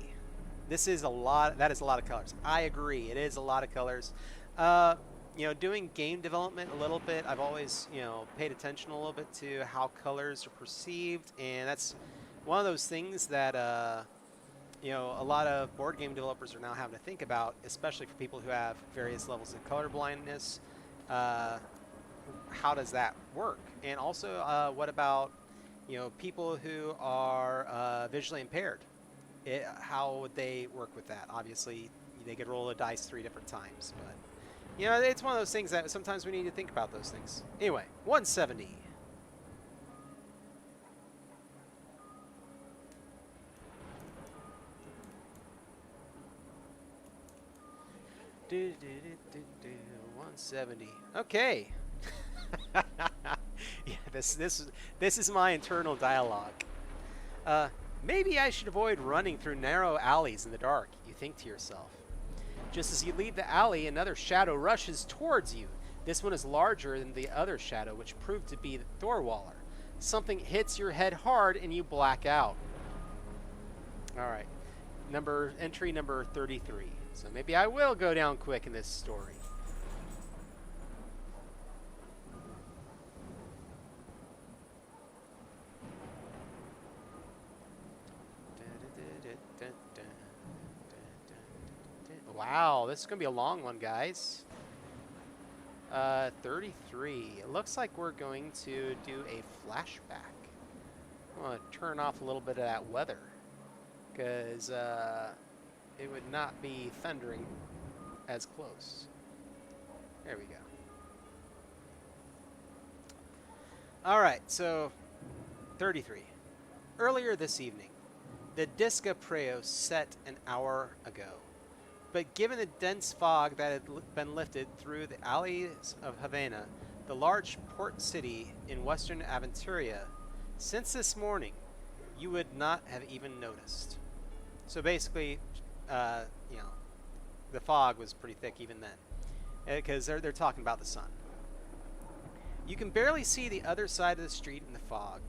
This is a lot. That is a lot of colors. I agree. It is a lot of colors. You know, doing game development a little bit, I've always, you know, paid attention a little bit to how colors are perceived, and that's one of those things that you know, a lot of board game developers are now having to think about, especially for people who have various levels of color blindness. How does that work? And also, what about, you know, people who are visually impaired? How would they work with that? Obviously, they could roll a dice 3 different times, but you know, it's one of those things that sometimes we need to think about those things. Anyway, 170. Do, do, do, do, do, 170. Okay. Yeah, this is my internal dialogue. Maybe I should avoid running through narrow alleys in the dark, you think to yourself. Just as you leave the alley, another shadow rushes towards you. This one is larger than the other shadow, which proved to be the Thorwaller. Something hits your head hard and you black out. Alright. Entry number 33. So maybe I will go down quick in this story. Wow, this is going to be a long one, guys. 33. It looks like we're going to do a flashback. I want to turn off a little bit of that weather, because it would not be thundering as close. There we go. Alright, so 33. Earlier this evening, the Disca Preo set an hour ago. But given the dense fog that had been lifted through the alleys of Havena, the large port city in western Aventuria, since this morning, you would not have even noticed. So basically, you know, the fog was pretty thick even then, because they're talking about the sun. You can barely see the other side of the street in the fog,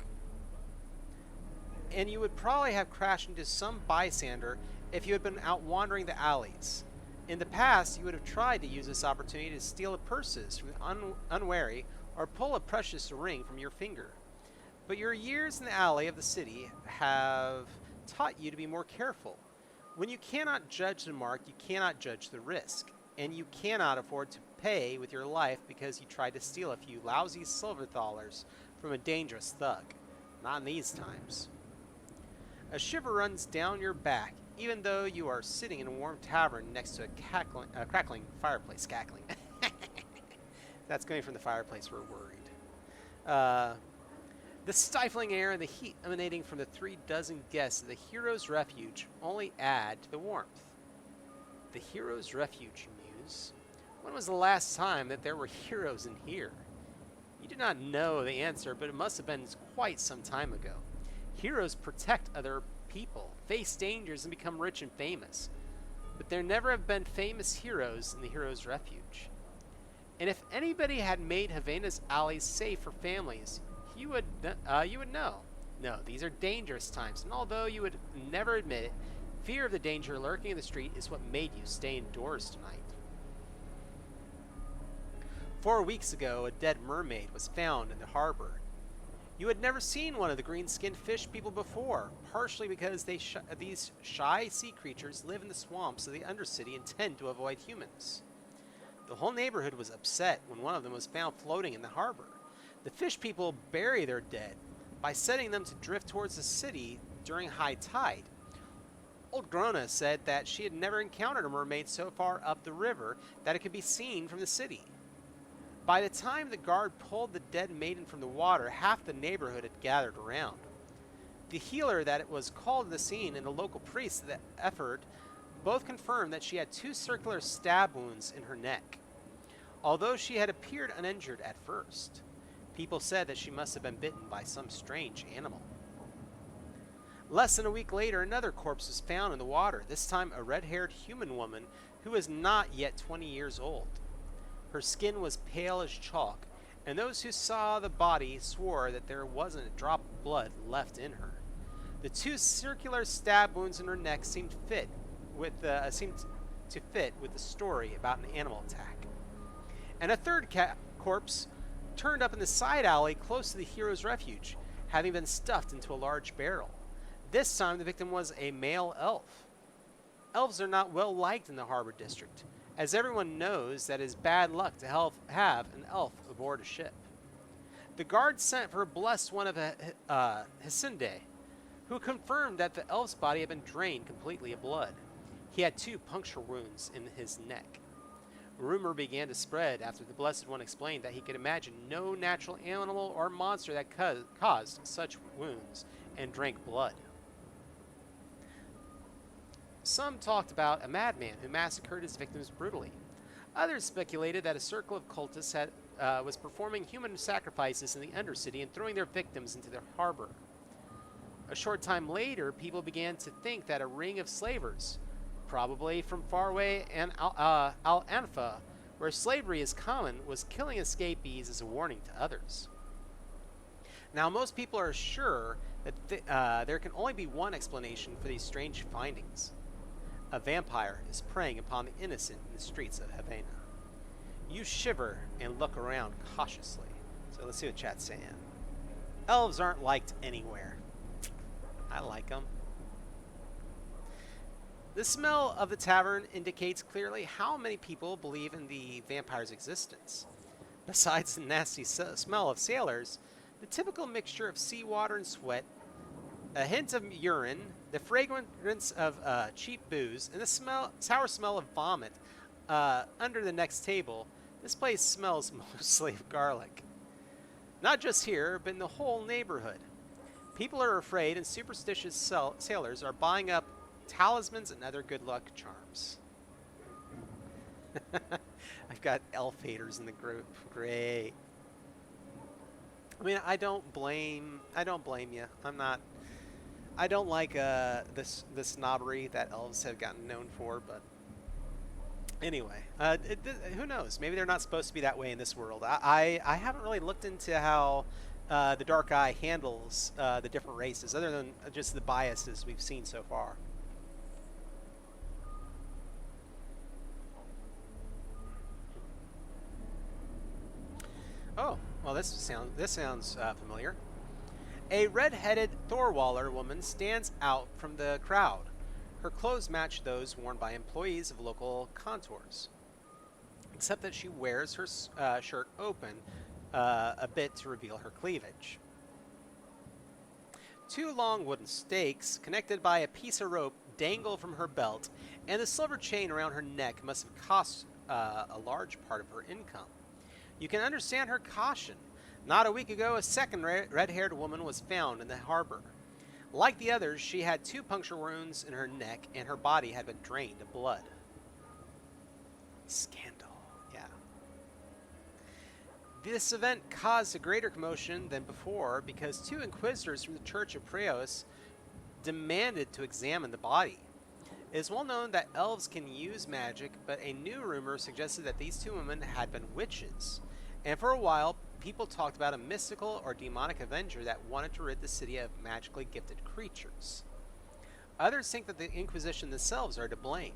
and you would probably have crashed into some bystander if you had been out wandering the alleys. In the past, you would have tried to use this opportunity to steal purses from the unwary or pull a precious ring from your finger. But your years in the alley of the city have taught you to be more careful. When you cannot judge the mark, you cannot judge the risk, and you cannot afford to pay with your life because you tried to steal a few lousy silver dollars from a dangerous thug. Not in these times. A shiver runs down your back, even though you are sitting in a warm tavern next to a crackling fireplace. Cackling. That's coming from the fireplace, we're worried. The stifling air and the heat emanating from the 36 guests of the Hero's Refuge only add to the warmth. The Hero's Refuge, you muse. When was the last time that there were heroes in here? You do not know the answer, but it must have been quite some time ago. Heroes protect other people, face dangers, and become rich and famous. But there never have been famous heroes in the Hero's Refuge. And if anybody had made Havena's alleys safe for families, you would know. No, these are dangerous times, and although you would never admit it, fear of the danger lurking in the street is what made you stay indoors tonight. 4 weeks ago, a dead mermaid was found in the harbor. You had never seen one of the green-skinned fish people before, partially because these shy sea creatures live in the swamps of the Undercity and tend to avoid humans. The whole neighborhood was upset when one of them was found floating in the harbor. The fish people bury their dead by setting them to drift towards the city during high tide. Old Grona said that she had never encountered a mermaid so far up the river that it could be seen from the city. By the time the guard pulled the dead maiden from the water, half the neighborhood had gathered around. The healer that it was called to the scene and the local priest that effort both confirmed that she had 2 circular stab wounds in her neck. Although she had appeared uninjured at first, people said that she must have been bitten by some strange animal. Less than a week later, another corpse was found in the water, this time a red-haired human woman who was not yet 20 years old. Her skin was pale as chalk, and those who saw the body swore that there wasn't a drop of blood left in her. The 2 circular stab wounds in her neck seemed to fit with the story about an animal attack. And a third corpse turned up in the side alley close to the Hero's Refuge, having been stuffed into a large barrel. This time the victim was a male elf. Elves are not well liked in the harbor district, as everyone knows that it is bad luck to have an elf aboard a ship. The guard sent for a blessed one of Hisinde, who confirmed that the elf's body had been drained completely of blood. He had 2 puncture wounds in his neck. Rumor began to spread after the Blessed One explained that he could imagine no natural animal or monster that caused such wounds and drank blood. Some talked about a madman who massacred his victims brutally. Others speculated that a circle of cultists was performing human sacrifices in the Undercity and throwing their victims into the harbor. A short time later, people began to think that a ring of slavers, probably from far away and Al-Anfa, where slavery is common, was killing escapees as a warning to others. Now, most people are sure that there can only be one explanation for these strange findings. A vampire is preying upon the innocent in the streets of Havena. You shiver and look around cautiously. So let's see what chat's saying. Elves aren't liked anywhere. I like them. The smell of the tavern indicates clearly how many people believe in the vampire's existence. Besides the nasty smell of sailors, the typical mixture of seawater and sweat, a hint of urine, the fragrance of cheap booze, and the sour smell of vomit under the next table, this place smells mostly of garlic. Not just here, but in the whole neighborhood. People are afraid, and superstitious sailors are buying up talismans and other good luck charms. I've got elf haters in the group. Great. I mean, I don't blame you. I don't like the snobbery that elves have gotten known for, but anyway, who knows? Maybe they're not supposed to be that way in this world. I haven't really looked into how the Dark Eye handles the different races, other than just the biases we've seen so far. Oh, well, this sounds familiar. A red-headed Thorwaller woman stands out from the crowd. Her clothes match those worn by employees of local contours, except that she wears her shirt open a bit to reveal her cleavage. Two long wooden stakes, connected by a piece of rope, dangle from her belt, and the silver chain around her neck must have cost a large part of her income. You can understand her caution. Not a week ago, a second red-haired woman was found in the harbor. Like the others, she had 2 puncture wounds in her neck, and her body had been drained of blood. Scandal, yeah. This event caused a greater commotion than before because 2 inquisitors from the Church of Praeos demanded to examine the body. It is well known that elves can use magic, but a new rumor suggested that these 2 women had been witches, and for a while people talked about a mystical or demonic avenger that wanted to rid the city of magically gifted creatures. Others think that the Inquisition themselves are to blame.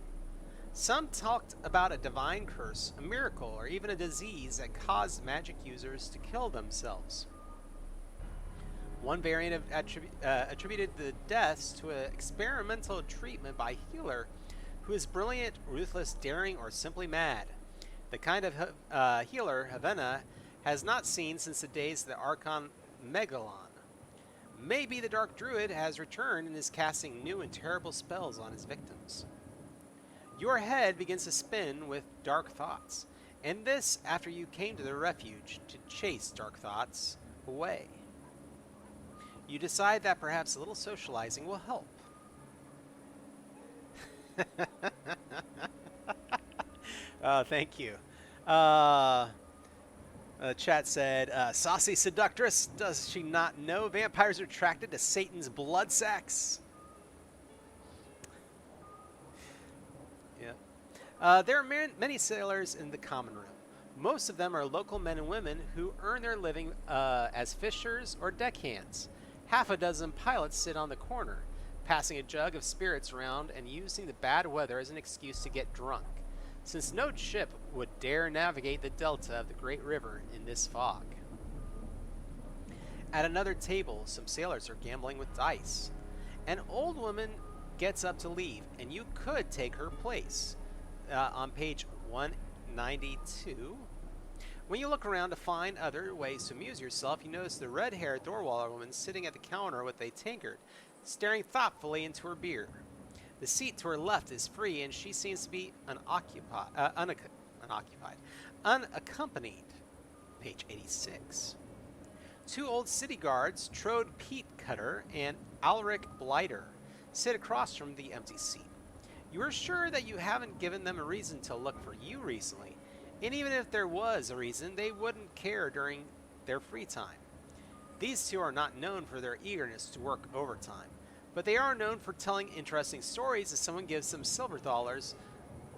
Some talked about a divine curse, a miracle, or even a disease that caused magic users to kill themselves. One variant attributed the deaths to an experimental treatment by a healer who is brilliant, ruthless, daring, or simply mad. The kind of healer Havena has not seen since the days of the Archon Megalon. Maybe the Dark Druid has returned and is casting new and terrible spells on his victims. Your head begins to spin with dark thoughts, and this after you came to the refuge to chase dark thoughts away. You decide that perhaps a little socializing will help. Oh, thank you. Chat said, saucy seductress, does she not know vampires are attracted to Satan's blood sacks? Yeah. There are many sailors in the common room. Most of them are local men and women who earn their living as fishers or deckhands. Half a dozen pilots sit on the corner, passing a jug of spirits around and using the bad weather as an excuse to get drunk, since no ship would dare navigate the delta of the great river in this fog. At another table, some sailors are gambling with dice. An old woman gets up to leave, and you could take her place. On page 192, when you look around to find other ways to amuse yourself, you notice the red-haired doorwaller woman sitting at the counter with a tankard, staring thoughtfully into her beer. The seat to her left is free, and she seems to be unaccompanied. Page 86. 2 old city guards, Trode Peatcutter and Alric Blighter, sit across from the empty seat. You are sure that you haven't given them a reason to look for you recently, and even if there was a reason, they wouldn't care during their free time. These 2 are not known for their eagerness to work overtime, but they are known for telling interesting stories as someone gives them silver dollars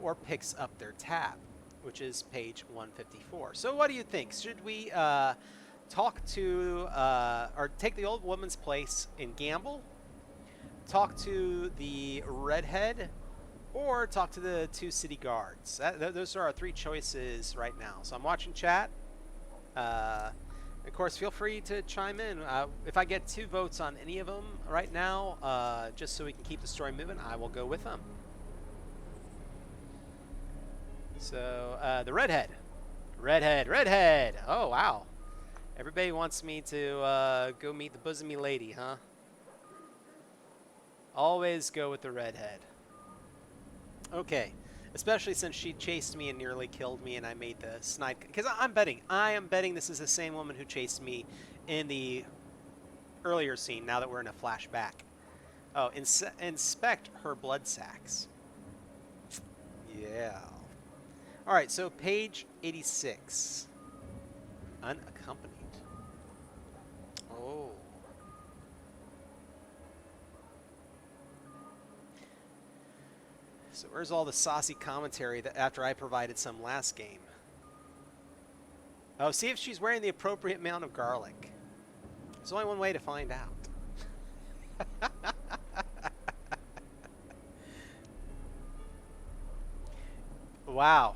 or picks up their tab, which is page 154. So what do you think? Should we talk to, or take the old woman's place and gamble? Talk to the redhead? Or talk to the 2 city guards? Those are our 3 choices right now. So I'm watching chat. Of course, feel free to chime in. If I get 2 votes on any of them right now, just so we can keep the story moving, I will go with them. So, the redhead. Redhead. Oh, wow. Everybody wants me to go meet the bosomy lady, huh? Always go with the redhead. Okay. Especially since she chased me and nearly killed me, and I made the snipe. Because I am betting this is the same woman who chased me in the earlier scene, now that we're in a flashback. Oh, inspect her blood sacks. Yeah. Alright, so page 86. Unaccompanied. Oh. So where's all the saucy commentary that after I provided some last game? Oh, see if she's wearing the appropriate amount of garlic. There's only one way to find out. Wow.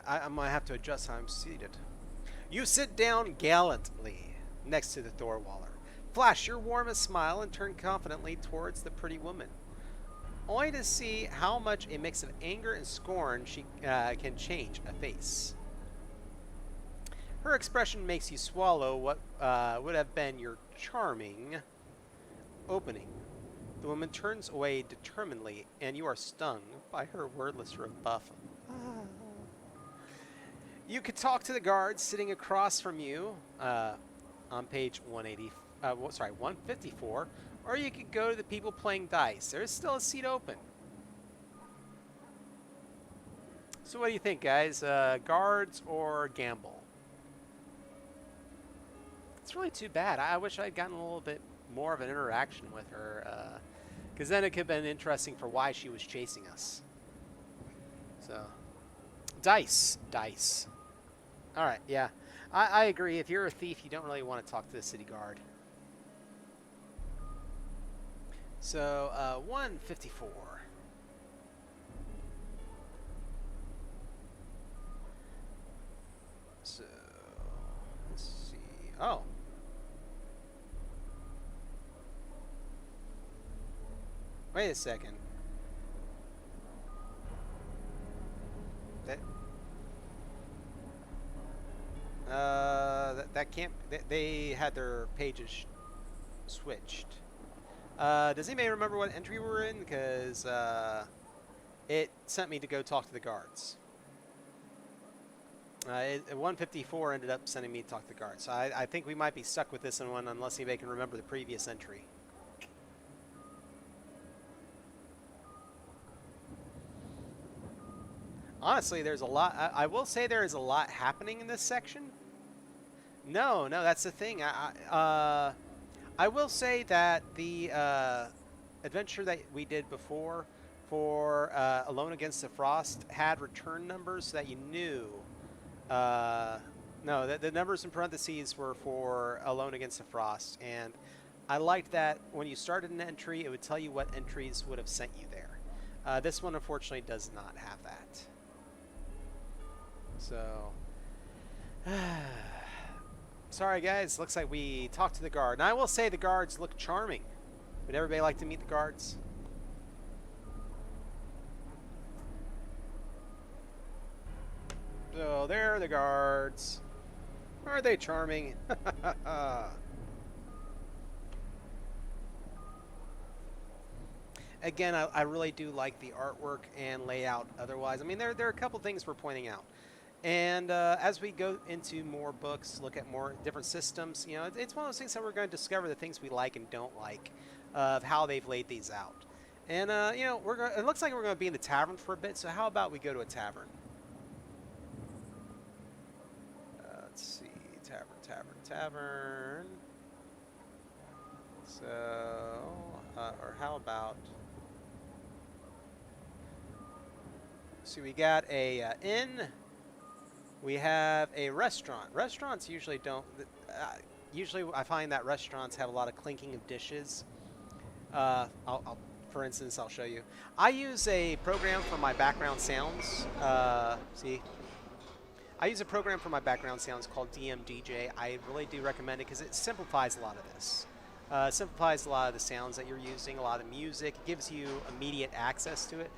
I'm going to have to adjust how I'm seated. You sit down gallantly next to the Thorwaller, flash your warmest smile and turn confidently towards the pretty woman, only to see how much a mix of anger and scorn she can change a face. Her expression makes you swallow what would have been your charming opening. The woman turns away determinedly, and you are stung by her wordless rebuff. You could talk to the guards sitting across from you on page 154, or you could go to the people playing dice. There is still a seat open. So what do you think, guys? Guards or gamble? It's really too bad. I wish I'd gotten a little bit more of an interaction with her, because then it could have been interesting for why she was chasing us. So, dice. All right, yeah. I agree. If you're a thief, you don't really want to talk to the city guard. So, 154. So, let's see. Oh. Wait a second. That can't. They had their pages switched. Does anybody remember what entry we were in? Because it sent me to go talk to the guards. 154 ended up sending me to talk to the guards. So I think we might be stuck with this one unless anybody can remember the previous entry. Honestly, there's a lot. I will say there is a lot happening in this section. No, that's the thing. I will say that the adventure that we did before for Alone Against the Frost had return numbers so that you knew. No, the numbers in parentheses were for Alone Against the Frost, and I liked that when you started an entry, it would tell you what entries would have sent you there. This one, unfortunately, does not have that. So, sorry guys, looks like we talked to the guard. And I will say the guards look charming. Would everybody like to meet the guards? So, there are the guards. Are they charming? Again, I really do like the artwork and layout otherwise. I mean, there are a couple things we're pointing out. And as we go into more books, look at more different systems, you know, it's one of those things that we're going to discover the things we like and don't like of how they've laid these out. And, you know, it looks like we're going to be in the tavern for a bit, so how about we go to a tavern? Let's see, tavern. So, or how about... So we got a inn. We have a restaurant. Restaurants usually don't. Usually, I find that restaurants have a lot of clinking of dishes. For instance, I'll show you. I use a program for my background sounds. See, I use a program for my background sounds called DMDJ. I really do recommend it because it simplifies a lot of this. Simplifies a lot of the sounds that you're using, a lot of music. It gives you immediate access to it.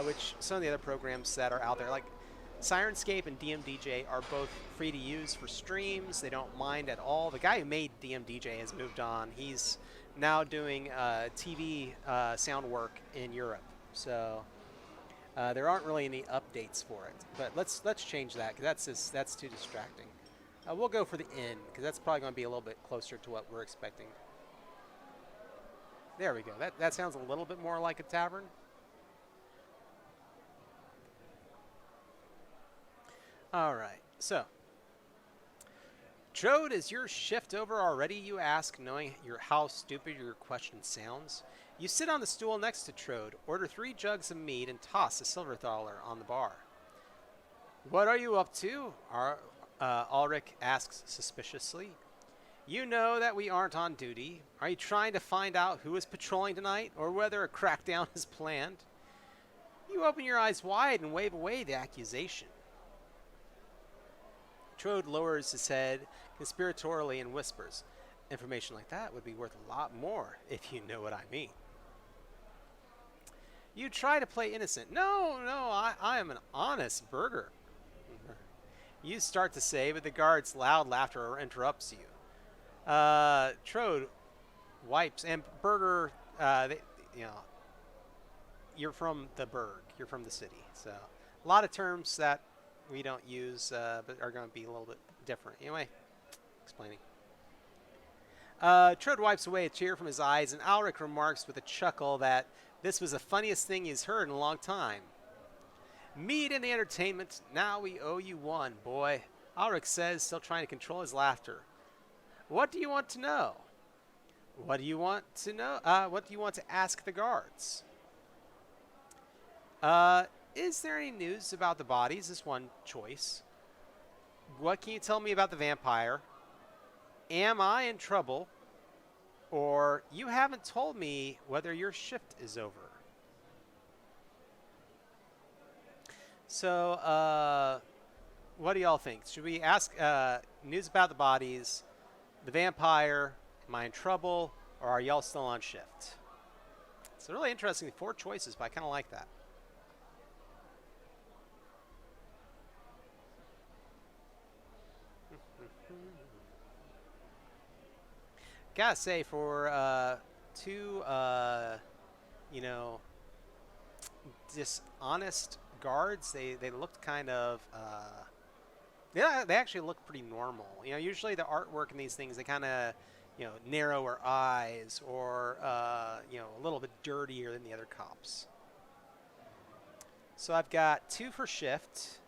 Which some of the other programs that are out there, like Sirenscape and DMDJ, are both free to use for streams. They don't mind at all. The guy who made DMDJ has moved on. He's now doing TV sound work in Europe. So there aren't really any updates for it. But let's change that because that's too distracting. We'll go for the inn because that's probably going to be a little bit closer to what we're expecting. There we go. That sounds a little bit more like a tavern. All right, so, Trode, is your shift over already, you ask, knowing how stupid your question sounds? You sit on the stool next to Trode, order 3 jugs of mead, and toss a silver dollar on the bar. What are you up to? Ulrich asks suspiciously. You know that we aren't on duty. Are you trying to find out who is patrolling tonight, or whether a crackdown is planned? You open your eyes wide and wave away the accusation. Trode lowers his head conspiratorially and whispers, Information like that would be worth a lot more, if you know what I mean. You try to play innocent. No, no, I am an honest burgher. You start to say, but the guard's loud laughter interrupts you. Trode wipes, and burger, you know, you're from the burg, you're from the city. So a lot of terms that we don't use, but are going to be a little bit different. Anyway, explaining. Trode wipes away a tear from his eyes, and Alric remarks with a chuckle that this was the funniest thing he's heard in a long time. Meat and the entertainment, now we owe you one, boy, Alric says, still trying to control his laughter. What do you want to know? What do you want to know? What do you want to ask the guards? Is there any news about the bodies? Is one choice. What can you tell me about the vampire? Am I in trouble? Or you haven't told me whether your shift is over. So, what do y'all think? Should we ask news about the bodies, the vampire, am I in trouble, or are y'all still on shift? It's really interesting. 4 choices, but I kind of like that. Gotta say, for 2, you know, dishonest guards, they looked kind of, yeah, they actually look pretty normal. You know, usually the artwork in these things, they kind of, you know, narrower eyes or, you know, a little bit dirtier than the other cops. So I've got 2 for shift.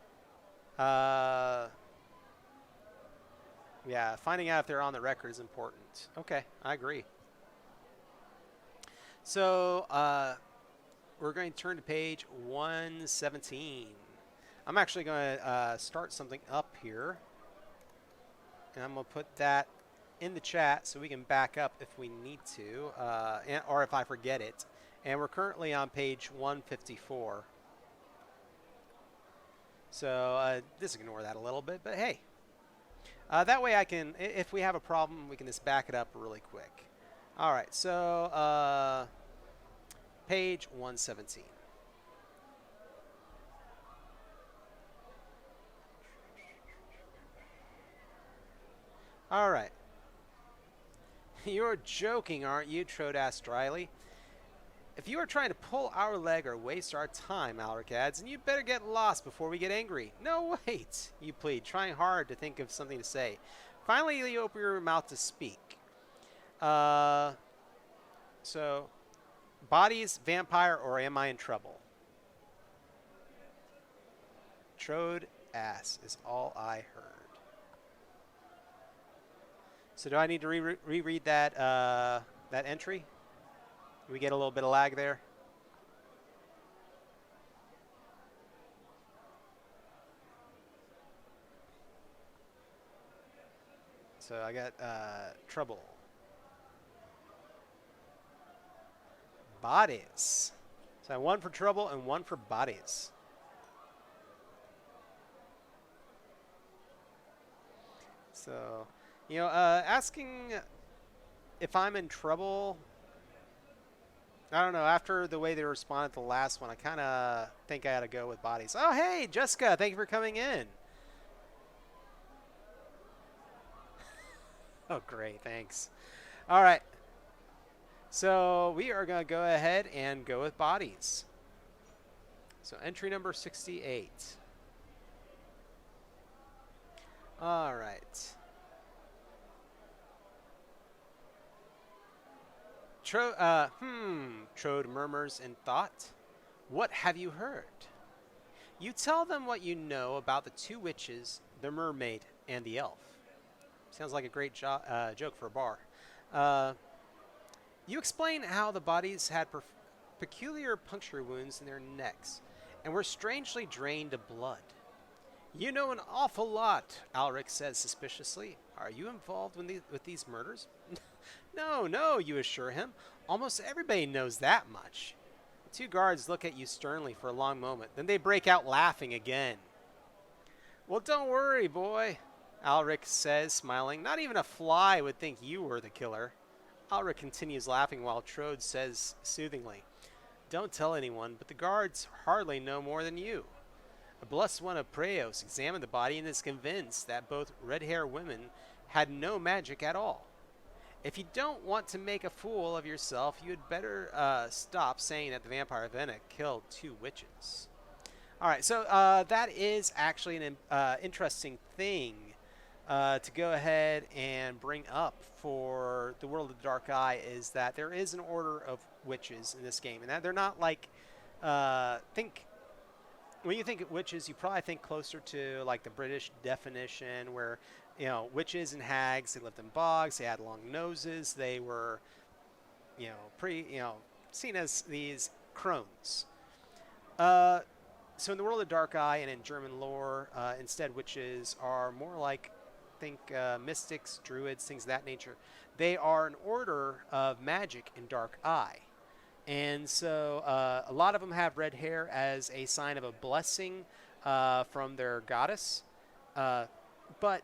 Yeah, finding out if they're on the record is important. Okay, I agree. So, we're going to turn to page 117. I'm actually going to start something up here. And I'm going to put that in the chat so we can back up if we need to, or if I forget it. And we're currently on page 154. So, just ignore that a little bit, but hey. That way I can, if we have a problem, we can just back it up really quick. All right, so page 117. All right. You're joking, aren't you? Trode asked dryly. If you are trying to pull our leg or waste our time, Alric adds, then you'd better get lost before we get angry. No, wait, you plead, trying hard to think of something to say. Finally, you open your mouth to speak. So, bodies, vampire, or am I in trouble? Trode ass is all I heard. So do I need to reread that, that entry? We get a little bit of lag there. So I got trouble. Bodies. So I have 1 for trouble and 1 for bodies. So, you know, asking if I'm in trouble, I don't know. After the way they responded to the last one, I kind of think I ought to go with bodies. Oh, hey, Jessica, thank you for coming in. Oh, great, thanks. All right. So we are going to go ahead and go with bodies. So entry number 68. All right. Trode murmurs in thought. What have you heard? You tell them what you know about the 2 witches, the mermaid, and the elf. Sounds like a great joke for a bar. You explain how the bodies had peculiar puncture wounds in their necks and were strangely drained of blood. You know an awful lot, Alric says suspiciously. Are you involved with these murders? No, you assure him. Almost everybody knows that much. The 2 guards look at you sternly for a long moment. Then they break out laughing again. Well, don't worry, boy. Alric says, smiling. Not even a fly would think you were the killer. Alric continues laughing while Trode says soothingly, don't tell anyone, but the guards hardly know more than you. A blessed one of Preos examined the body and is convinced that both red-haired women had no magic at all. If you don't want to make a fool of yourself, you had better stop saying that the Vampire of Havena killed 2 witches. All right, so that is actually an interesting thing to go ahead and bring up for the World of the Dark Eye, is that there is an order of witches in this game, and that they're not like when you think of witches, you probably think closer to like the British definition, where witches and hags, they lived in bogs, they had long noses, they were seen as these crones. So in the World of Dark Eye and in German lore, instead witches are more like, mystics, druids, things of that nature. They are an order of magic in Dark Eye. And so a lot of them have red hair as a sign of a blessing from their goddess. But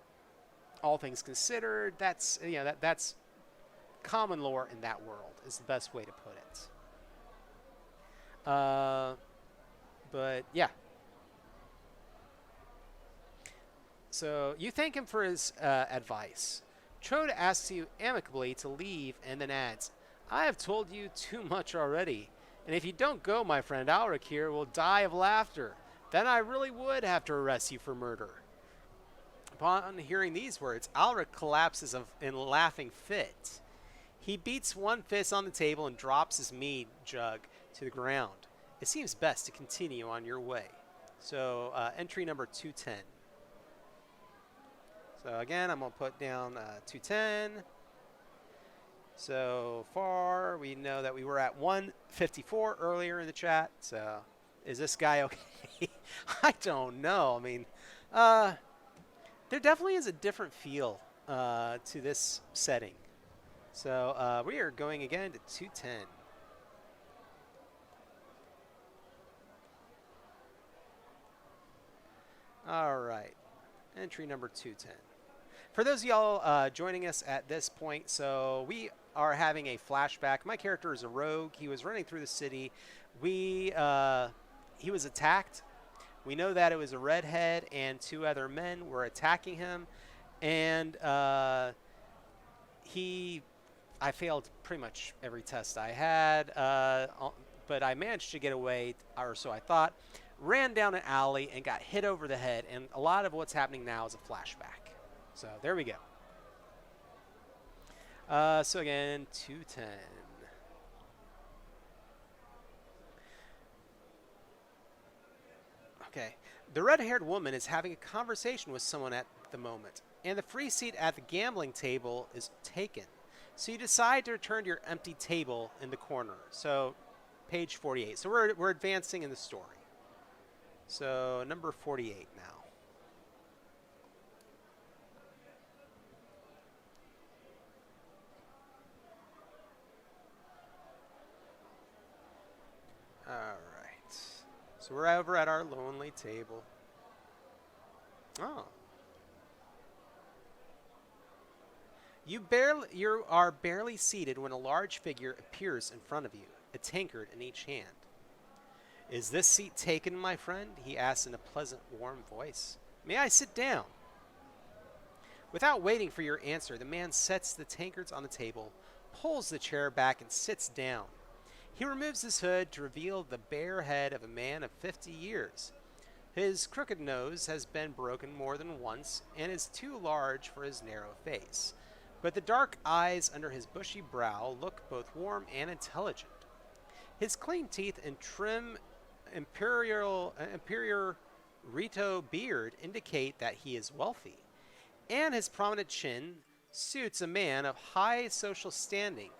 all things considered, that's that's common lore in that world is the best way to put it. But yeah. So you thank him for his advice. Trode asks you amicably to leave and then adds, I have told you too much already, and if you don't go, my friend Alric here will die of laughter. Then I really would have to arrest you for murder. Upon hearing these words, Alric collapses in a laughing fit. He beats one fist on the table and drops his mead jug to the ground. It seems best to continue on your way. So entry number 210. So again, I'm going to put down 210. So far, we know that we were at 154 earlier in the chat. So is this guy okay? I don't know. I mean, there definitely is a different feel to this setting. So we are going again to 210. All right. Entry number 210. For those of y'all joining us at this point, so we are having a flashback. My character is a rogue. He was running through the city. He was attacked. We know that it was a redhead and 2 other men were attacking him. And I failed pretty much every test I had, but I managed to get away, or so I thought. Ran down an alley and got hit over the head, and a lot of what's happening now is a flashback. So there we go. So again, 210. Okay. The red-haired woman is having a conversation with someone at the moment, and the free seat at the gambling table is taken. So you decide to return to your empty table in the corner. So page 48. So we're advancing in the story. So number 48 now. All right. So we're over at our lonely table. Oh. You are barely seated when a large figure appears in front of you, a tankard in each hand. Is this seat taken, my friend? He asks in a pleasant, warm voice. May I sit down? Without waiting for your answer, the man sets the tankards on the table, pulls the chair back, and sits down. He removes his hood to reveal the bare head of a man of 50 years. His crooked nose has been broken more than once and is too large for his narrow face. But the dark eyes under his bushy brow look both warm and intelligent. His clean teeth and trim imperial Rito beard indicate that he is wealthy, and his prominent chin suits a man of high social standing.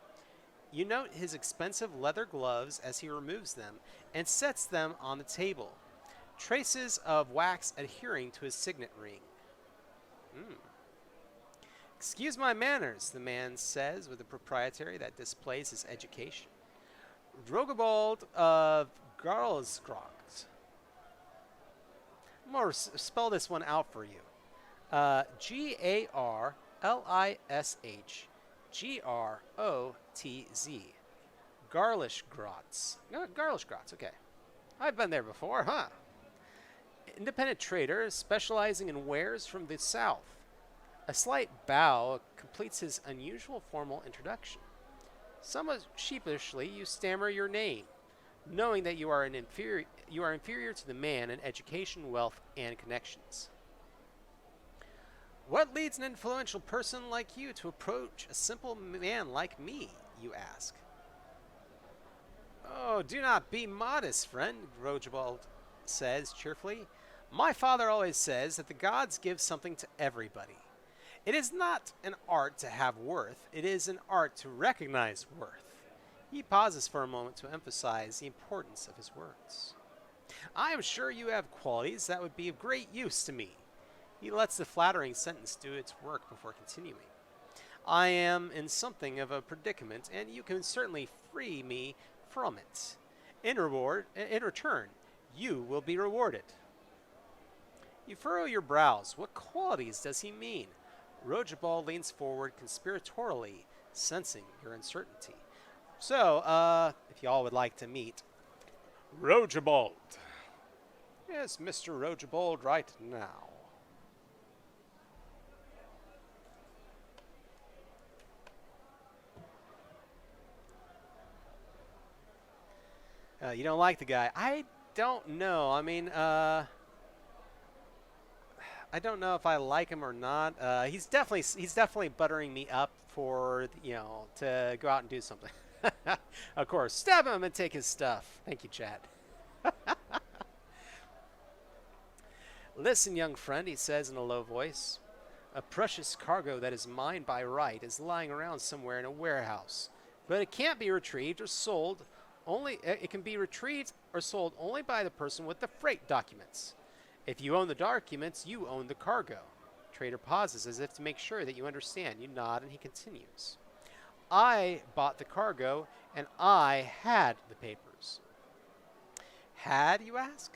You note his expensive leather gloves as he removes them and sets them on the table, traces of wax adhering to his signet ring. Excuse my manners, the man says with a propriety that displays his education. Drogobald of Garlsgrog. I'm going to spell this one out for you. Garlishgrotz. Garlishgrotz. No, Garlishgrotz, okay. I've been there before, huh? Independent trader specializing in wares from the south. A slight bow completes his unusual formal introduction. Somewhat sheepishly, you stammer your name, knowing that you are inferior to the man in education, wealth, and connections. What leads an influential person like you to approach a simple man like me, you ask? Oh, do not be modest, friend, Rojabald says cheerfully. My father always says that the gods give something to everybody. It is not an art to have worth, it is an art to recognize worth. He pauses for a moment to emphasize the importance of his words. I am sure you have qualities that would be of great use to me. He lets the flattering sentence do its work before continuing. I am in something of a predicament, and you can certainly free me from it. In return, you will be rewarded. You furrow your brows. What qualities does he mean? Rojabald leans forward conspiratorially, sensing your uncertainty. So, if y'all would like to meet Rojabald. Yes, Mr. Rojabald, right now. You don't like the guy. I don't know. I mean, I don't know if I like him or not. He's definitely buttering me up for, to go out and do something. Of course, stab him and take his stuff. Thank you, Chad. Listen, young friend, he says in a low voice. A precious cargo that is mine by right is lying around somewhere in a warehouse, but it can't be retrieved or sold. It can be retrieved or sold only by the person with the freight documents. If you own the documents, you own the cargo. Trader pauses as if to make sure that you understand. You nod and he continues. I bought the cargo and I had the papers. Had, you ask?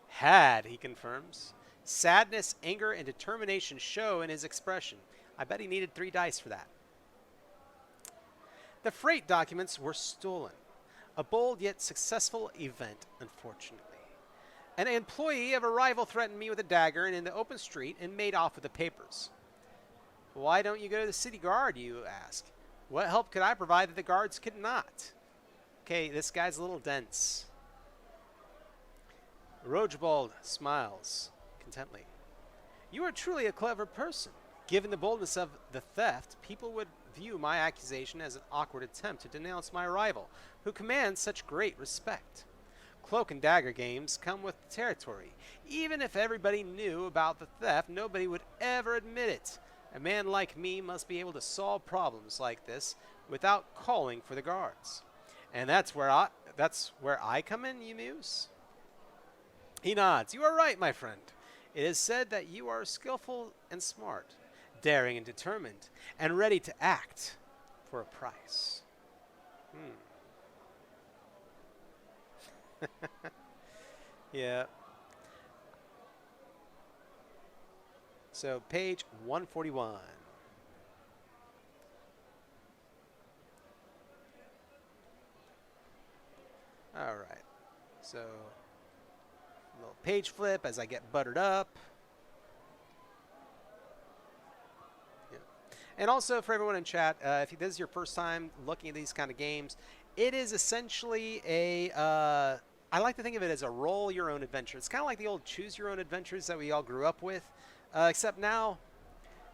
Had, he confirms. Sadness, anger, and determination show in his expression. I bet he needed 3 dice for that. The freight documents were stolen. A bold yet successful event, unfortunately. An employee of a rival threatened me with a dagger in the open street and made off with the papers. Why don't you go to the city guard, you ask? What help could I provide that the guards could not? Okay, this guy's a little dense. Rojabald smiles contently. You are truly a clever person. Given the boldness of the theft, people would view my accusation as an awkward attempt to denounce my rival, who commands such great respect. Cloak and dagger games come with the territory. Even if everybody knew about the theft, nobody would ever admit it. A man like me must be able to solve problems like this without calling for the guards. And that's where I come in, you muse? He nods. You are right, my friend. It is said that you are skillful and smart, daring and determined, and ready to act for a price. Yeah. So, page 141. All right. So, a little page flip as I get buttered up. And also for everyone in chat, if this is your first time looking at these kind of games, it is essentially I like to think of it as a roll your own adventure. It's kind of like the old choose your own adventures that we all grew up with, except now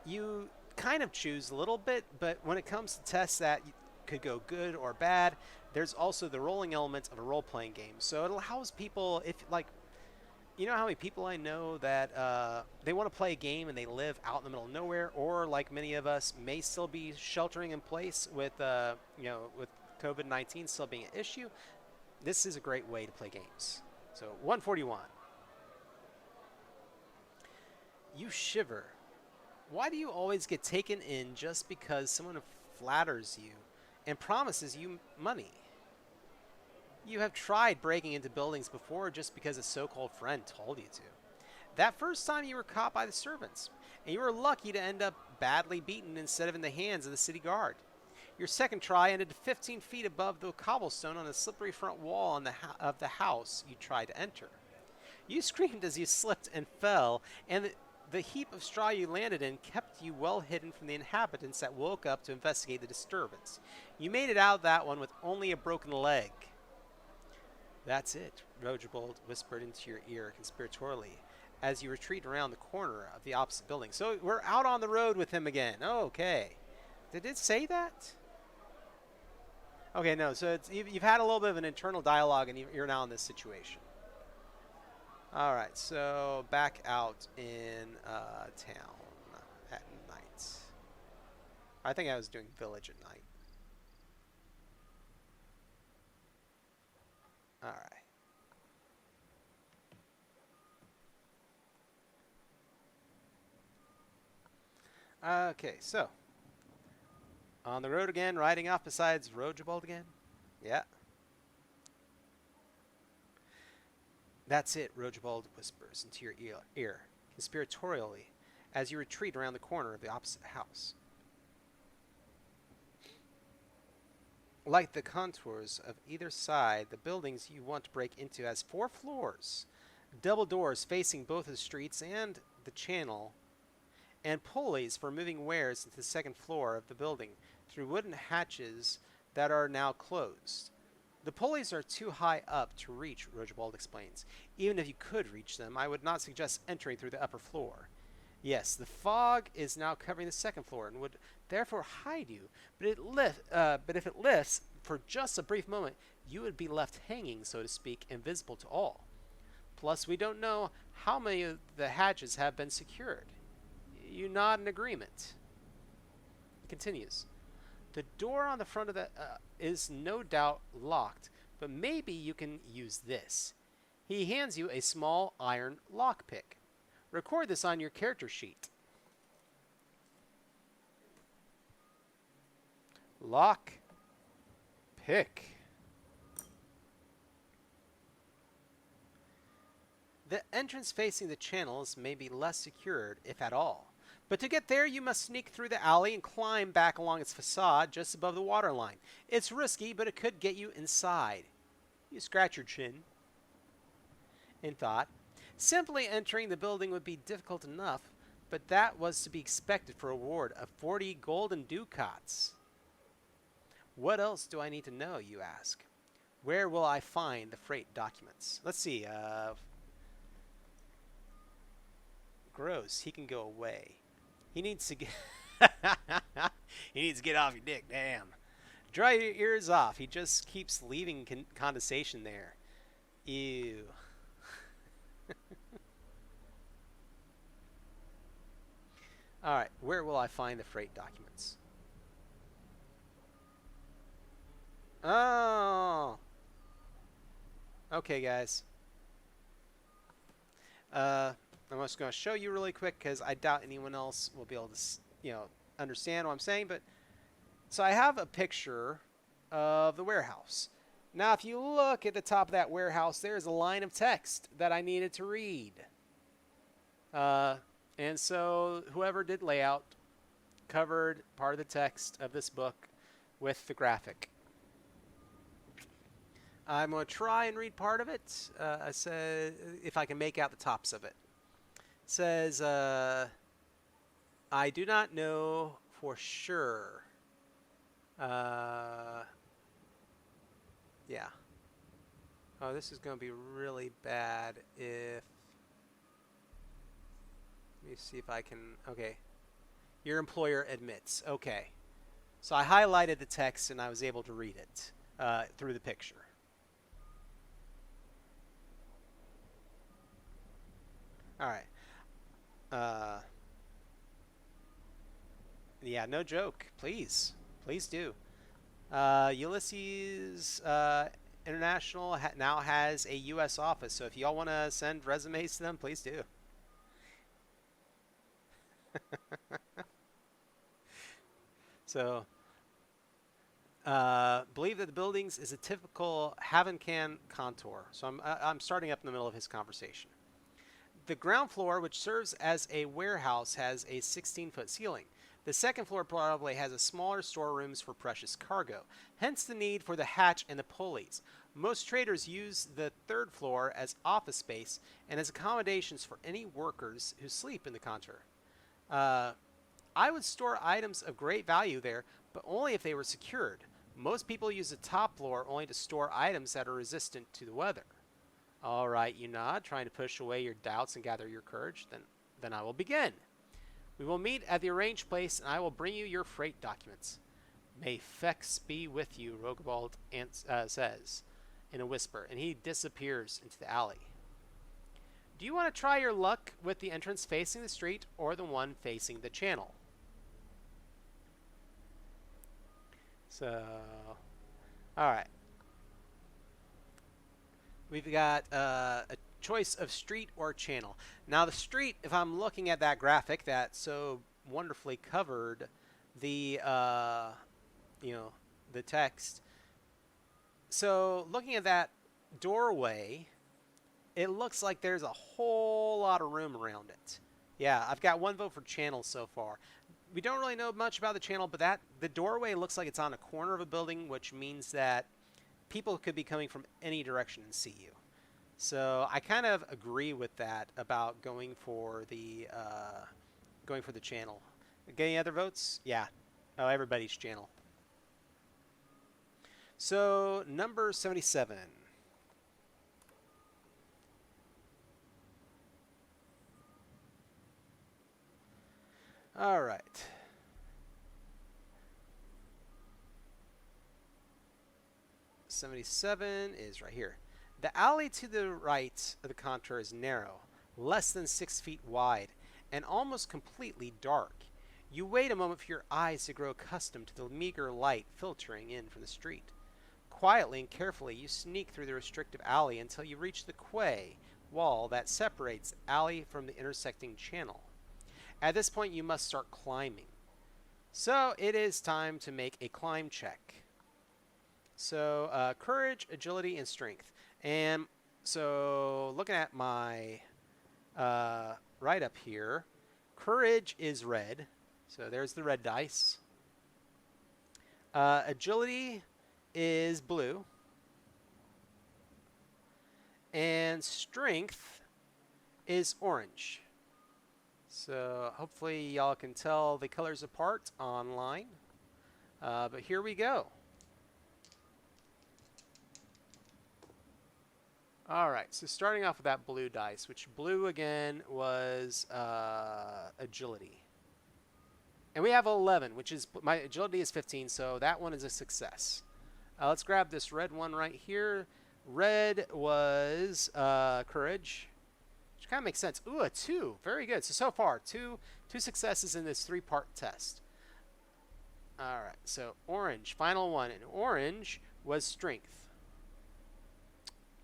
you kind of choose a little bit, but when it comes to tests that could go good or bad, there's also the rolling element of a role-playing game. So it allows people, you know how many people I know that they want to play a game and they live out in the middle of nowhere, or like many of us may still be sheltering in place with with COVID-19 still being an issue. This is a great way to play games. So 141. You shiver. Why do you always get taken in just because someone flatters you and promises you money? You have tried breaking into buildings before just because a so-called friend told you to. That first time you were caught by the servants, and you were lucky to end up badly beaten instead of in the hands of the city guard. Your second try ended 15 feet above the cobblestone on the slippery front wall of the house you tried to enter. You screamed as you slipped and fell, and the heap of straw you landed in kept you well hidden from the inhabitants that woke up to investigate the disturbance. You made it out that one with only a broken leg. That's it, Rojebold whispered into your ear conspiratorially as you retreat around the corner of the opposite building. So we're out on the road with him again. Okay. Did it say that? Okay, no. So you've had a little bit of an internal dialogue, and you're now in this situation. All right. So back out in town at night. I think I was doing village at night. All right. Okay, so on the road again, riding off besides Rojebold again? Yeah. That's it, Rojebold whispers into your ear conspiratorially as you retreat around the corner of the opposite house. Like the contours of either side, the buildings you want to break into has 4 floors, double doors facing both the streets and the channel, and pulleys for moving wares into the second floor of the building through wooden hatches that are now closed. The pulleys are too high up to reach, Rojebold explains. Even if you could reach them, I would not suggest entering through the upper floor. Yes, the fog is now covering the second floor and would therefore hide you, but if it lifts for just a brief moment, you would be left hanging, so to speak, invisible to all. Plus, we don't know how many of the hatches have been secured. You nod in agreement. It continues. The door on the front of the is no doubt locked, but maybe you can use this. He hands you a small iron lockpick. Record this on your character sheet. Lock pick. The entrance facing the channels may be less secured, if at all. But to get there, you must sneak through the alley and climb back along its facade just above the waterline. It's risky, but it could get you inside. You scratch your chin in thought. Simply entering the building would be difficult enough, but that was to be expected for a reward of 40 golden ducats. What else do I need to know, you ask? Where will I find the freight documents? Let's see. Gross. He can go away. He needs to get he needs to get off your dick. Damn. Dry your ears off. He just keeps leaving condensation there. Ew. All right. Where will I find the freight documents? Oh. Okay, guys. I'm just going to show you really quick because I doubt anyone else will be able to, understand what I'm saying. But so I have a picture of the warehouse. Now, if you look at the top of that warehouse, there's a line of text that I needed to read. And so whoever did layout covered part of the text of this book with the graphic. I'm going to try and read part of it. I said if I can make out the tops of it. It says, I do not know for sure. Yeah. Oh, this is going to be really bad if... Let me see if I can... Okay. Your employer admits. Okay. So I highlighted the text and I was able to read it through the picture. All right. Yeah, no joke. Please. Please do. Ulisses International now has a U.S. office, so if y'all want to send resumes to them, please do. So, believe that the buildings is a typical Havencan contour. So I'm starting up in the middle of his conversation. The ground floor, which serves as a warehouse, has a 16-foot ceiling. The second floor probably has a smaller storerooms for precious cargo, hence the need for the hatch and the pulleys. Most traders use the third floor as office space and as accommodations for any workers who sleep in the contour. I would store items of great value there, but only if they were secured. Most people use the top floor only to store items that are resistant to the weather. All right, you nod, trying to push away your doubts and gather your courage. Then I will begin. We will meet at the arranged place, and I will bring you your freight documents. May Fex be with you, Rogobald says in a whisper, and he disappears into the alley. Do you want to try your luck with the entrance facing the street or the one facing the channel? So, all right. We've got a choice of street or channel. Now the street, if I'm looking at that graphic that so wonderfully covered the, the text. So looking at that doorway, it looks like there's a whole lot of room around it. Yeah, I've got one vote for channel so far. We don't really know much about the channel, but the doorway looks like it's on a corner of a building, which means that people could be coming from any direction and see you. So I kind of agree with that about going for the channel. Any other votes? Yeah. Oh, everybody's channel. So number 77. All right. '77 is right here. The alley to the right of the contour is narrow, less than 6 feet wide, and almost completely dark. You wait a moment for your eyes to grow accustomed to the meager light filtering in from the street. Quietly and carefully, you sneak through the restrictive alley until you reach the quay wall that separates the alley from the intersecting channel. At this point, you must start climbing. So it is time to make a climb check. So courage, agility, and strength. And so looking at my write-up here, courage is red. So there's the red dice. Agility is blue. And strength is orange. So hopefully y'all can tell the colors apart online. But here we go. All right, so starting off with that blue dice, which blue again was agility. And we have 11, which is, my agility is 15, so that one is a success. Let's grab this red one right here. Red was courage, which kind of makes sense. Ooh, a 2. Very good. So far, two successes in this 3-part test. All right, so orange, final one. And orange was strength.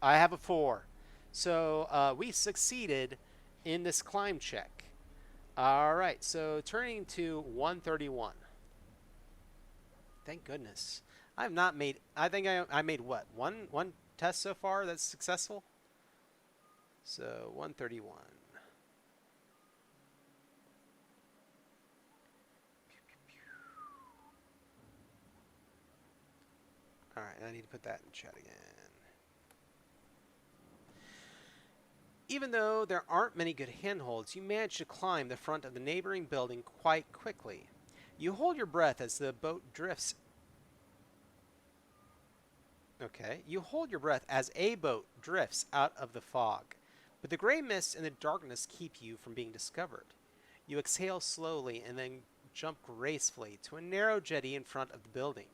I have a 4. So we succeeded in this climb check. All right, so turning to 131. Thank goodness. I have not made, I think I made what? One test so far that's successful? So 131. All right, I need to put that in chat again. Even though there aren't many good handholds, you manage to climb the front of the neighboring building quite quickly. You hold your breath as the boat drifts. Okay, you hold your breath as a boat drifts out of the fog, but the gray mist and the darkness keep you from being discovered. You exhale slowly and then jump gracefully to a narrow jetty in front of the building.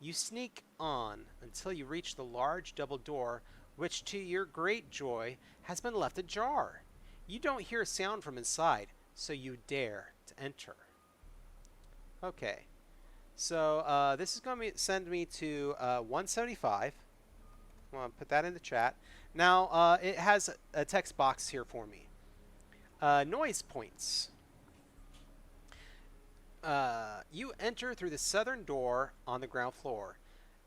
You sneak on until you reach the large double door, which to your great joy has been left ajar. You don't hear a sound from inside, so you dare to enter. Okay, so this is going to send me to 175. I'm going to put that in the chat. Now, it has a text box here for me. Noise points. You enter through the southern door on the ground floor.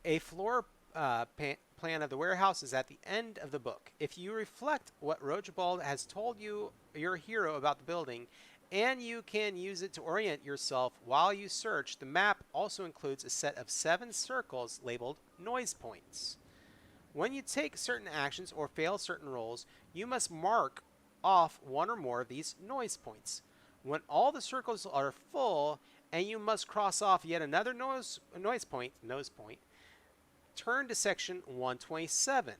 A floor plan of the warehouse is at the end of the book. If you reflect what Rochbald has told you, your hero, about the building, and you can use it to orient yourself while you search, the map also includes a set of 7 circles labeled noise points. When you take certain actions or fail certain rolls, you must mark off one or more of these noise points. When all the circles are full and you must cross off yet another noise point, turn to section 127,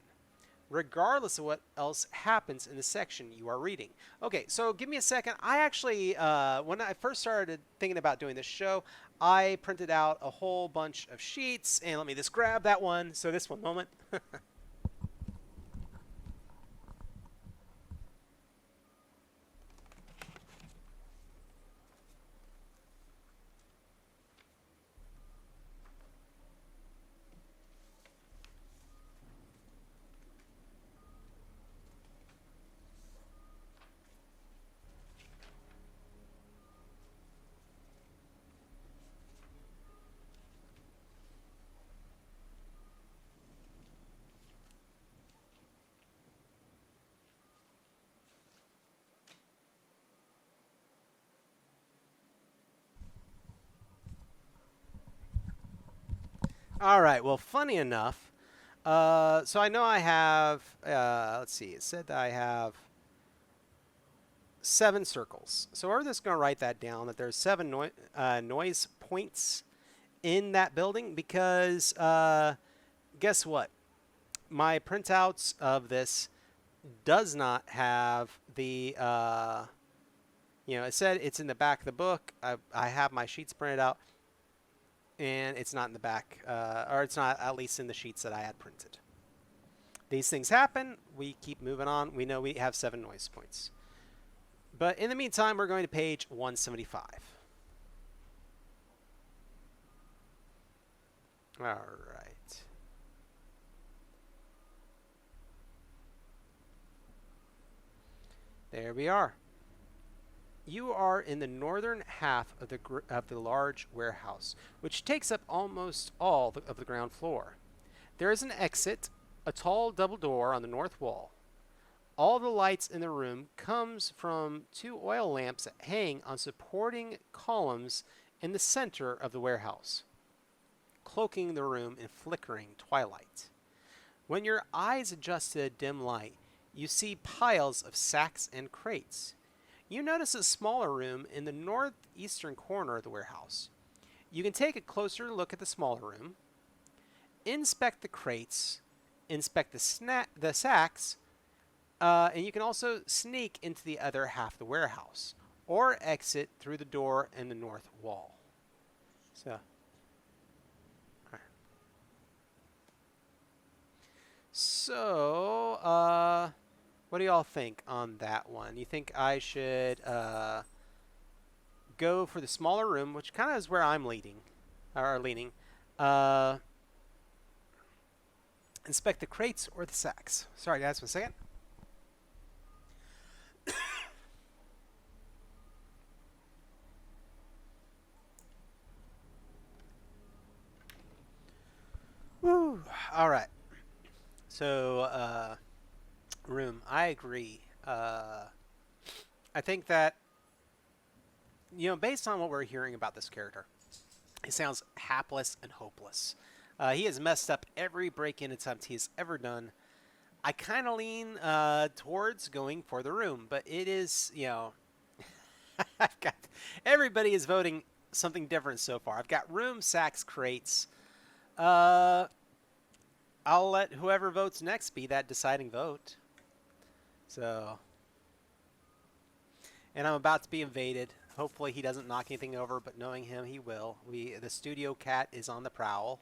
regardless of what else happens in the section you are reading. Okay, so give me a second. I actually, when I first started thinking about doing this show, I printed out a whole bunch of sheets, and let me just grab that one. So this one moment. All right. Well, funny enough, so I know I have. Let's see. It said that I have 7 circles. So we're just going to write that down. That there's 7 noise points in that building because guess what? My printouts of this does not have the. It said it's in the back of the book. I have my sheets printed out. And it's not in the back, or it's not at least in the sheets that I had printed. These things happen. We keep moving on. We know we have 7 noise points. But in the meantime, we're going to page 175. All right. There we are. You are in the northern half of the large warehouse, which takes up almost all of the ground floor. There is an exit, a tall double door on the north wall. All the lights in the room comes from 2 oil lamps that hang on supporting columns in the center of the warehouse, cloaking the room in flickering twilight. When your eyes adjust to the dim light, you see piles of sacks and crates. You notice a smaller room in the northeastern corner of the warehouse. You can take a closer look at the smaller room, inspect the crates, inspect the sacks, and you can also sneak into the other half of the warehouse or exit through the door in the north wall. So, what do y'all think on that one? You think I should go for the smaller room, which kind of is where I'm leaning. Inspect the crates or the sacks? Sorry, guys, 1 second. Woo! All right. So, room. I agree. I think that, based on what we're hearing about this character, he sounds hapless and hopeless. He has messed up every break-in attempt he has ever done. I kind of lean towards going for the room, but it is, I've got, everybody is voting something different so far. I've got room, sacks, crates. I'll let whoever votes next be that deciding vote. So, and I'm about to be invaded. Hopefully he doesn't knock anything over, but knowing him, he will. The studio cat is on the prowl.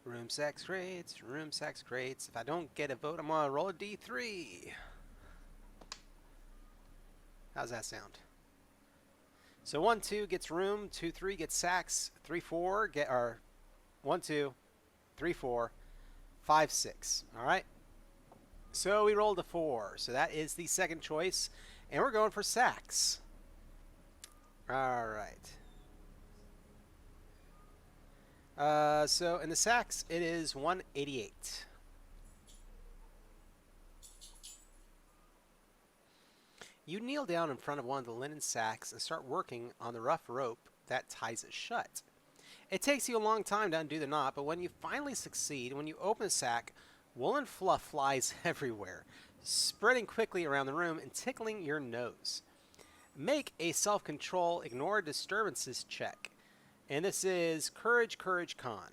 Room, sacks, crates. Room, sacks, crates. If I don't get a vote, I'm going to roll a D3. How's that sound? So 1, 2 gets room, 2, 3 gets sacks, 3, 4 get, or 1, 2, 3, 4, 5, 6. All right. So we rolled a 4. So that is the second choice, and we're going for sacks. All right. So in the sacks, it is 188. You kneel down in front of one of the linen sacks and start working on the rough rope that ties it shut. It takes you a long time to undo the knot, but when you finally succeed, when you open the sack, woolen fluff flies everywhere, spreading quickly around the room and tickling your nose. Make a self-control, ignore disturbances check. And this is Courage, Courage, Con.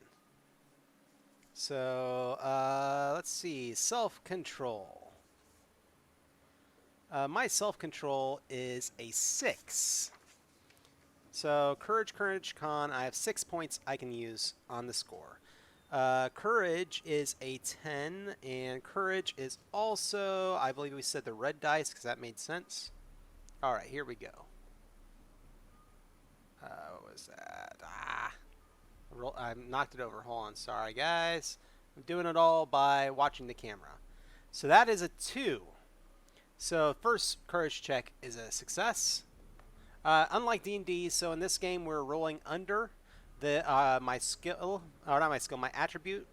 So, let's see. Self-control. My self-control is a 6. So, Courage, Courage, Con, I have 6 points I can use on the score. Courage is a 10, and Courage is also, I believe we said the red dice, because that made sense. Alright, here we go. What was that? I knocked it over. Hold on. Sorry, guys. I'm doing it all by watching the camera. So that is a 2. So first courage check is a success. Unlike D&D, so in this game we're rolling under the my skill, or not my skill, my attribute.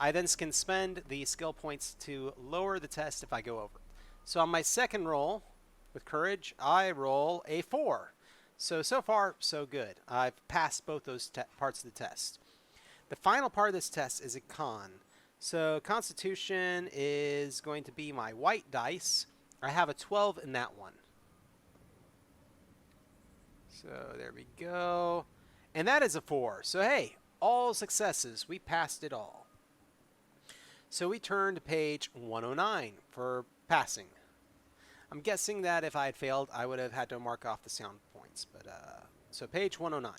I then can spend the skill points to lower the test if I go over. So on my second roll with courage, I roll a 4. So far, so good. I've passed both those parts of the test. The final part of this test is a con. So Constitution is going to be my white dice. I have a 12 in that one. So there we go. And that is a 4. So hey, all successes. We passed it all. So we turn to page 109 for passing. I'm guessing that if I had failed, I would have had to mark off the sound points. But so page 109.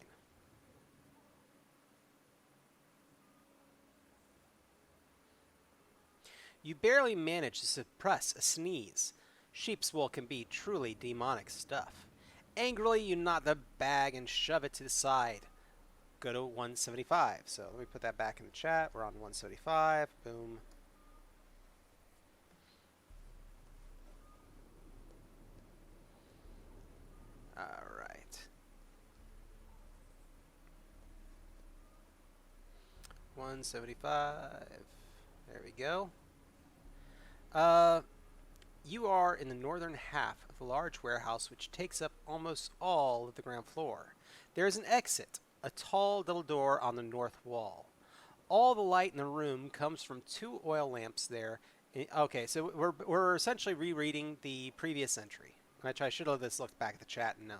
You barely manage to suppress a sneeze. Sheep's wool can be truly demonic stuff. Angrily, you knot the bag and shove it to the side. Go to 175. So let me put that back in the chat. We're on 175. Boom. All right. 175. There we go. You are in the northern half of a large warehouse which takes up almost all of the ground floor. There is an exit, a tall little door on the north wall. All the light in the room comes from 2 oil lamps there. Okay, so we're essentially rereading the previous entry, which I should have just looked back at the chat and known.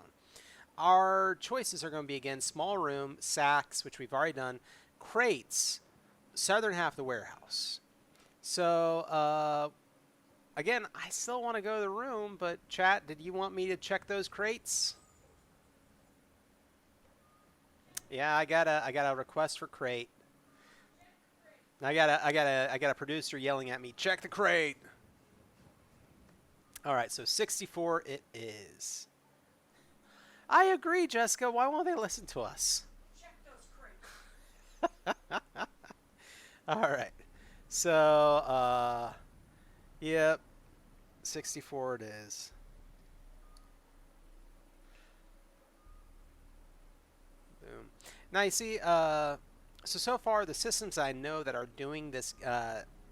Our choices are going to be, again, small room, sacks, which we've already done, crates, southern half of the warehouse. So, again, I still want to go to the room, but chat, did you want me to check those crates? Yeah, I got a request for crate. I got a producer yelling at me, check the crate. All right, so 64 it is. I agree, Jessica. Why won't they listen to us? Check those crates. All right. So, yep. 64 it is. Boom. Now you see, so far the systems I know that are doing this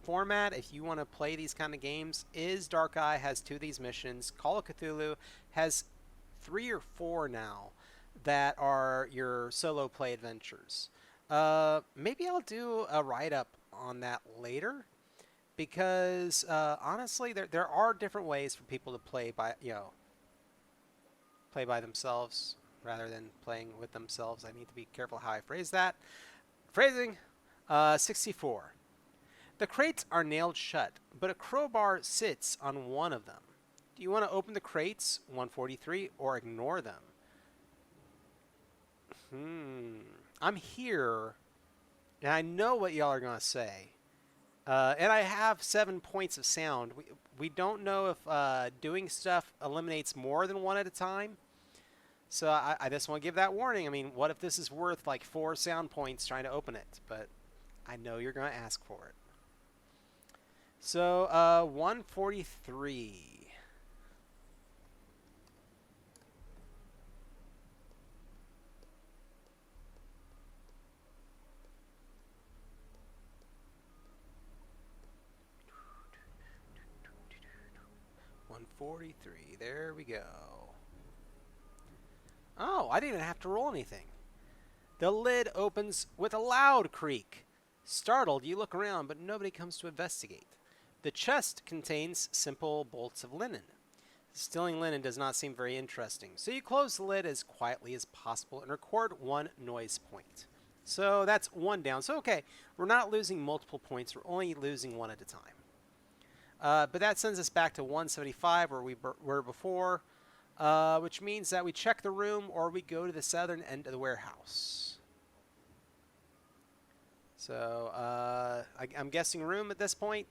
format, if you want to play these kind of games, is Dark Eye has 2 of these missions. Call of Cthulhu has 3 or 4 now that are your solo play adventures. Maybe I'll do a write-up on that later, because honestly, there are different ways for people to play by themselves rather than playing with themselves. I need to be careful how I phrase that. Phrasing. 64. The crates are nailed shut, but a crowbar sits on one of them. Do you want to open the crates, 143, or ignore them? I'm here, and I know what y'all are going to say. And I have 7 points of sound. We don't know if doing stuff eliminates more than one at a time. So I just want to give that warning. I mean, what if this is worth like 4 sound points trying to open it? But I know you're going to ask for it. So 143. 43. There we go. Oh, I didn't have to roll anything. The lid opens with a loud creak. Startled, you look around, but nobody comes to investigate. The chest contains simple bolts of linen. Stealing linen does not seem very interesting, so you close the lid as quietly as possible and record 1 noise point. So that's 1 down. So okay, we're not losing multiple points, we're only losing 1 at a time. But that sends us back to 175 where we were before, which means that we check the room or we go to the southern end of the warehouse. So I'm guessing room at this point.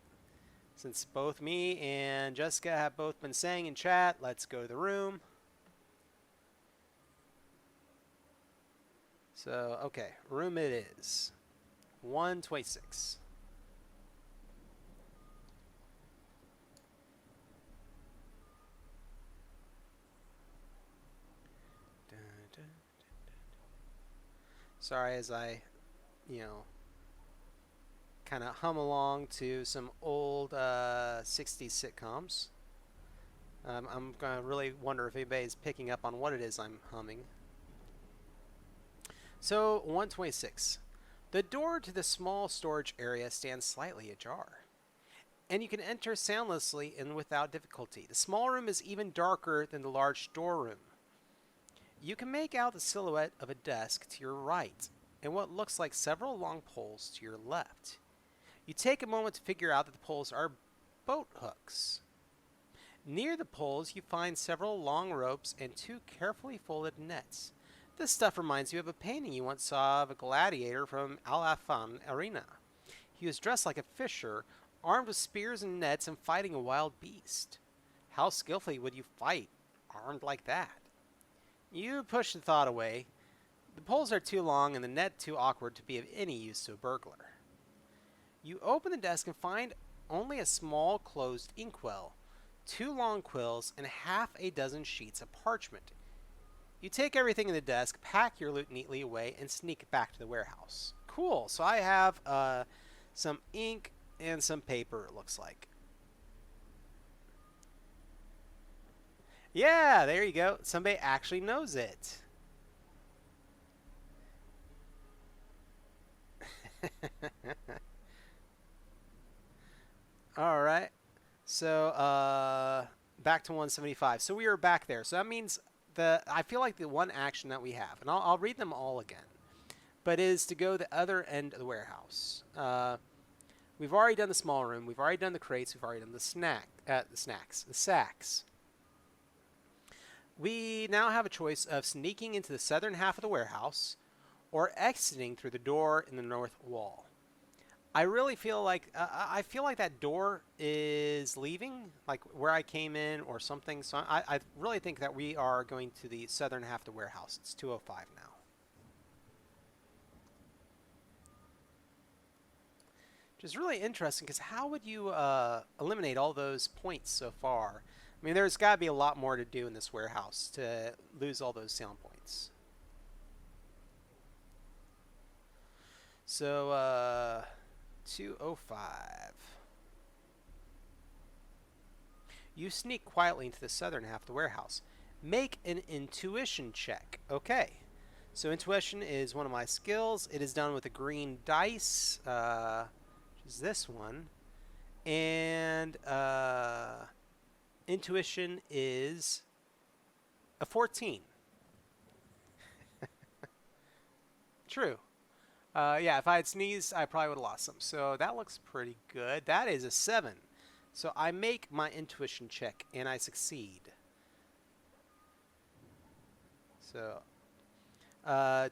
Since both me and Jessica have both been saying in chat, let's go to the room. So, okay, room it is. 126. Sorry as I, kind of hum along to some old 60s sitcoms. I'm going to really wonder if anybody's picking up on what it is I'm humming. So, 126. The door to the small storage area stands slightly ajar, and you can enter soundlessly and without difficulty. The small room is even darker than the large storeroom. You can make out the silhouette of a desk to your right, and what looks like several long poles to your left. You take a moment to figure out that the poles are boat hooks. Near the poles, you find several long ropes and 2 carefully folded nets. This stuff reminds you of a painting you once saw of a gladiator from Al-Afan Arena. He was dressed like a fisher, armed with spears and nets and fighting a wild beast. How skillfully would you fight, armed like that? You push the thought away. The poles are too long and the net too awkward to be of any use to a burglar. You open the desk and find only a small closed inkwell, 2 long quills, and half a dozen sheets of parchment. You take everything in the desk, pack your loot neatly away, and sneak back to the warehouse. Cool, so I have some ink and some paper, it looks like. Yeah, there you go. Somebody actually knows it. All right. So, back to 175. So we are back there. So that means I feel like the one action that we have, and I'll read them all again, but is to go the other end of the warehouse. We've already done the small room. We've already done the crates. We've already done the sacks. We now have a choice of sneaking into the southern half of the warehouse or exiting through the door in the north wall. I really feel like that door is leaving, like where I came in or something. So I really think that we are going to the southern half of the warehouse. It's 205 now. Which is really interesting because how would you eliminate all those points so far? I mean, there's got to be a lot more to do in this warehouse to lose all those sound points. So, 205. You sneak quietly into the southern half of the warehouse. Make an intuition check. Okay. So intuition is one of my skills. It is done with a green dice, which is this one. And intuition is a 14. True. Yeah, if I had sneezed, I probably would have lost some. So that looks pretty good. That is a 7. So I make my intuition check, and I succeed. So,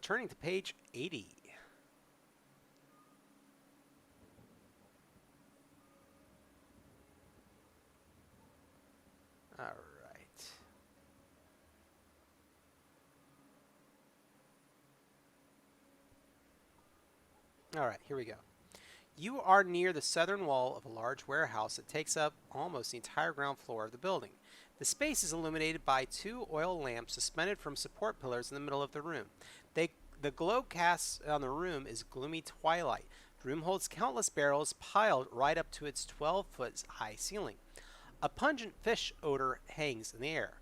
turning to page 80. All right. All right, here we go. You are near the southern wall of a large warehouse that takes up almost the entire ground floor of the building. The space is illuminated by 2 oil lamps suspended from support pillars in the middle of the room. The glow cast on the room is gloomy twilight. The room holds countless barrels piled right up to its 12-foot high ceiling. A pungent fish odor hangs in the air.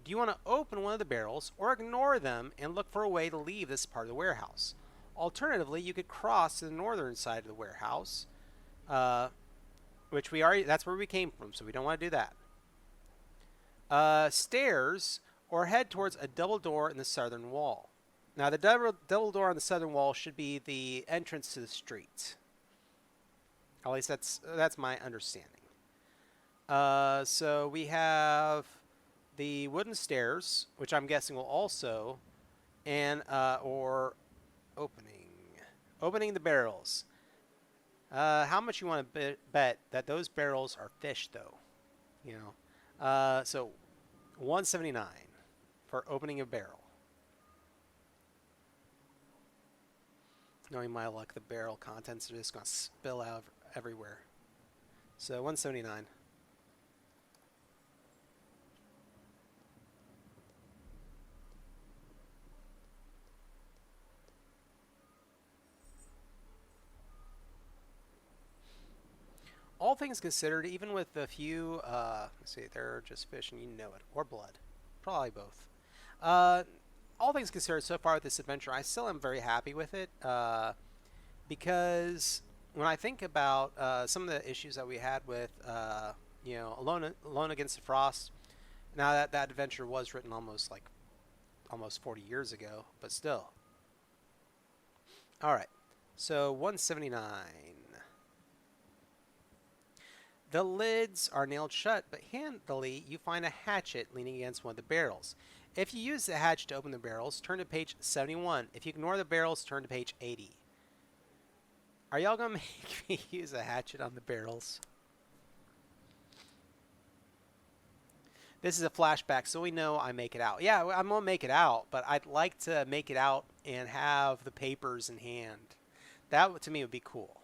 Do you want to open one of the barrels or ignore them and look for a way to leave this part of the warehouse? Alternatively, you could cross to the northern side of the warehouse, which that's where we came from, so we don't want to do that. Stairs, or head towards a double door in the southern wall. Now, the double door on the southern wall should be the entrance to the street. At least that's my understanding. So we have the wooden stairs, which I'm guessing will also, and or opening the barrels. How much you want to bet that those barrels are fish, though? You know, so 179 for opening a barrel. Knowing my luck, the barrel contents are just going to spill out everywhere. So 179. All things considered, even with a few, let's see, they're just fish and you know it, or blood. Probably both. All things considered, so far with this adventure, I still am very happy with it, because when I think about some of the issues that we had with, Alone Against the Frost, now that adventure was written almost 40 years ago, but still. All right, so 179. The lids are nailed shut, but handily you find a hatchet leaning against one of the barrels. If you use the hatchet to open the barrels, turn to page 71. If you ignore the barrels, turn to page 80. Are y'all going to make me use a hatchet on the barrels? This is a flashback, so we know I make it out. Yeah, I'm going to make it out, but I'd like to make it out and have the papers in hand. That, to me, would be cool.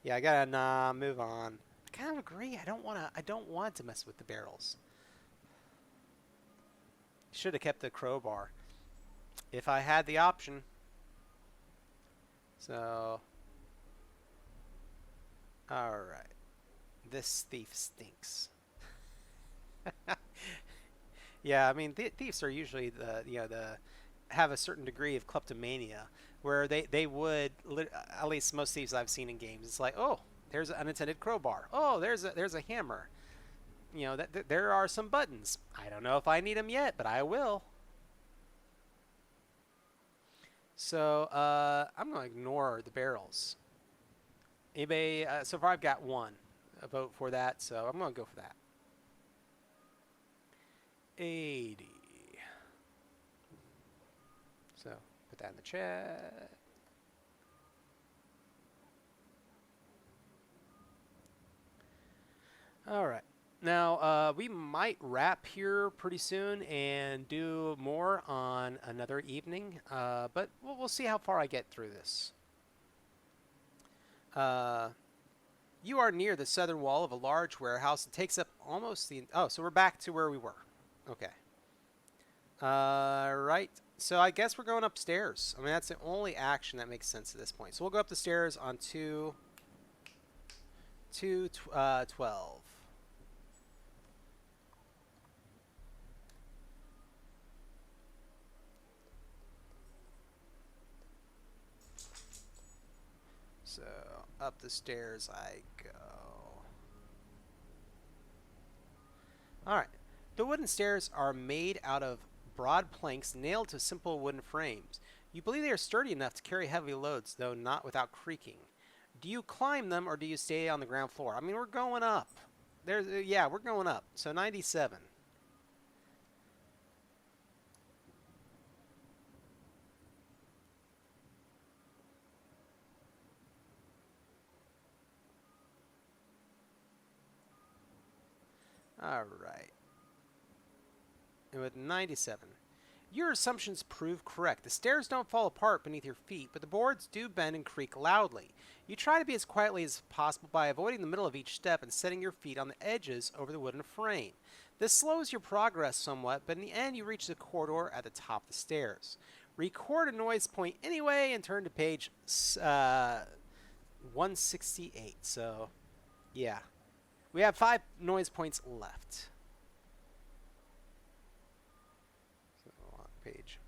Yeah, I gotta move on. I kind of agree. I don't want to mess with the barrels. Should have kept the crowbar if I had the option. So, all right. This thief stinks. Yeah, I mean, thieves are usually have a certain degree of kleptomania, where they would, at least most thieves I've seen in games, it's like, oh, there's an unattended crowbar. Oh, there's a hammer. You know, there are some buttons. I don't know if I need them yet, but I will. So I'm going to ignore the barrels. Anybody, so far I've got one. A vote for that, so I'm going to go for that. 80. So put that in the chat. All right. Now, we might wrap here pretty soon and do more on another evening, but we'll see how far I get through this. You are near the southern wall of a large warehouse. It takes up almost the... Oh, so we're back to where we were. Okay. Right. So I guess we're going upstairs. I mean, that's the only action that makes sense at this point. So we'll go up the stairs on 12. So up the stairs I go. All right. The wooden stairs are made out of broad planks nailed to simple wooden frames. You believe they are sturdy enough to carry heavy loads, though not without creaking. Do you climb them or do you stay on the ground floor? I mean, we're going up. Yeah, we're going up. So 97. All right. And with 97. Your assumptions prove correct. The stairs don't fall apart beneath your feet, but the boards do bend and creak loudly. You try to be as quietly as possible by avoiding the middle of each step and setting your feet on the edges over the wooden frame. This slows your progress somewhat, but in the end you reach the corridor at the top of the stairs. Record a noise point anyway and turn to page 168. So, yeah. We have 5 noise points left. So on page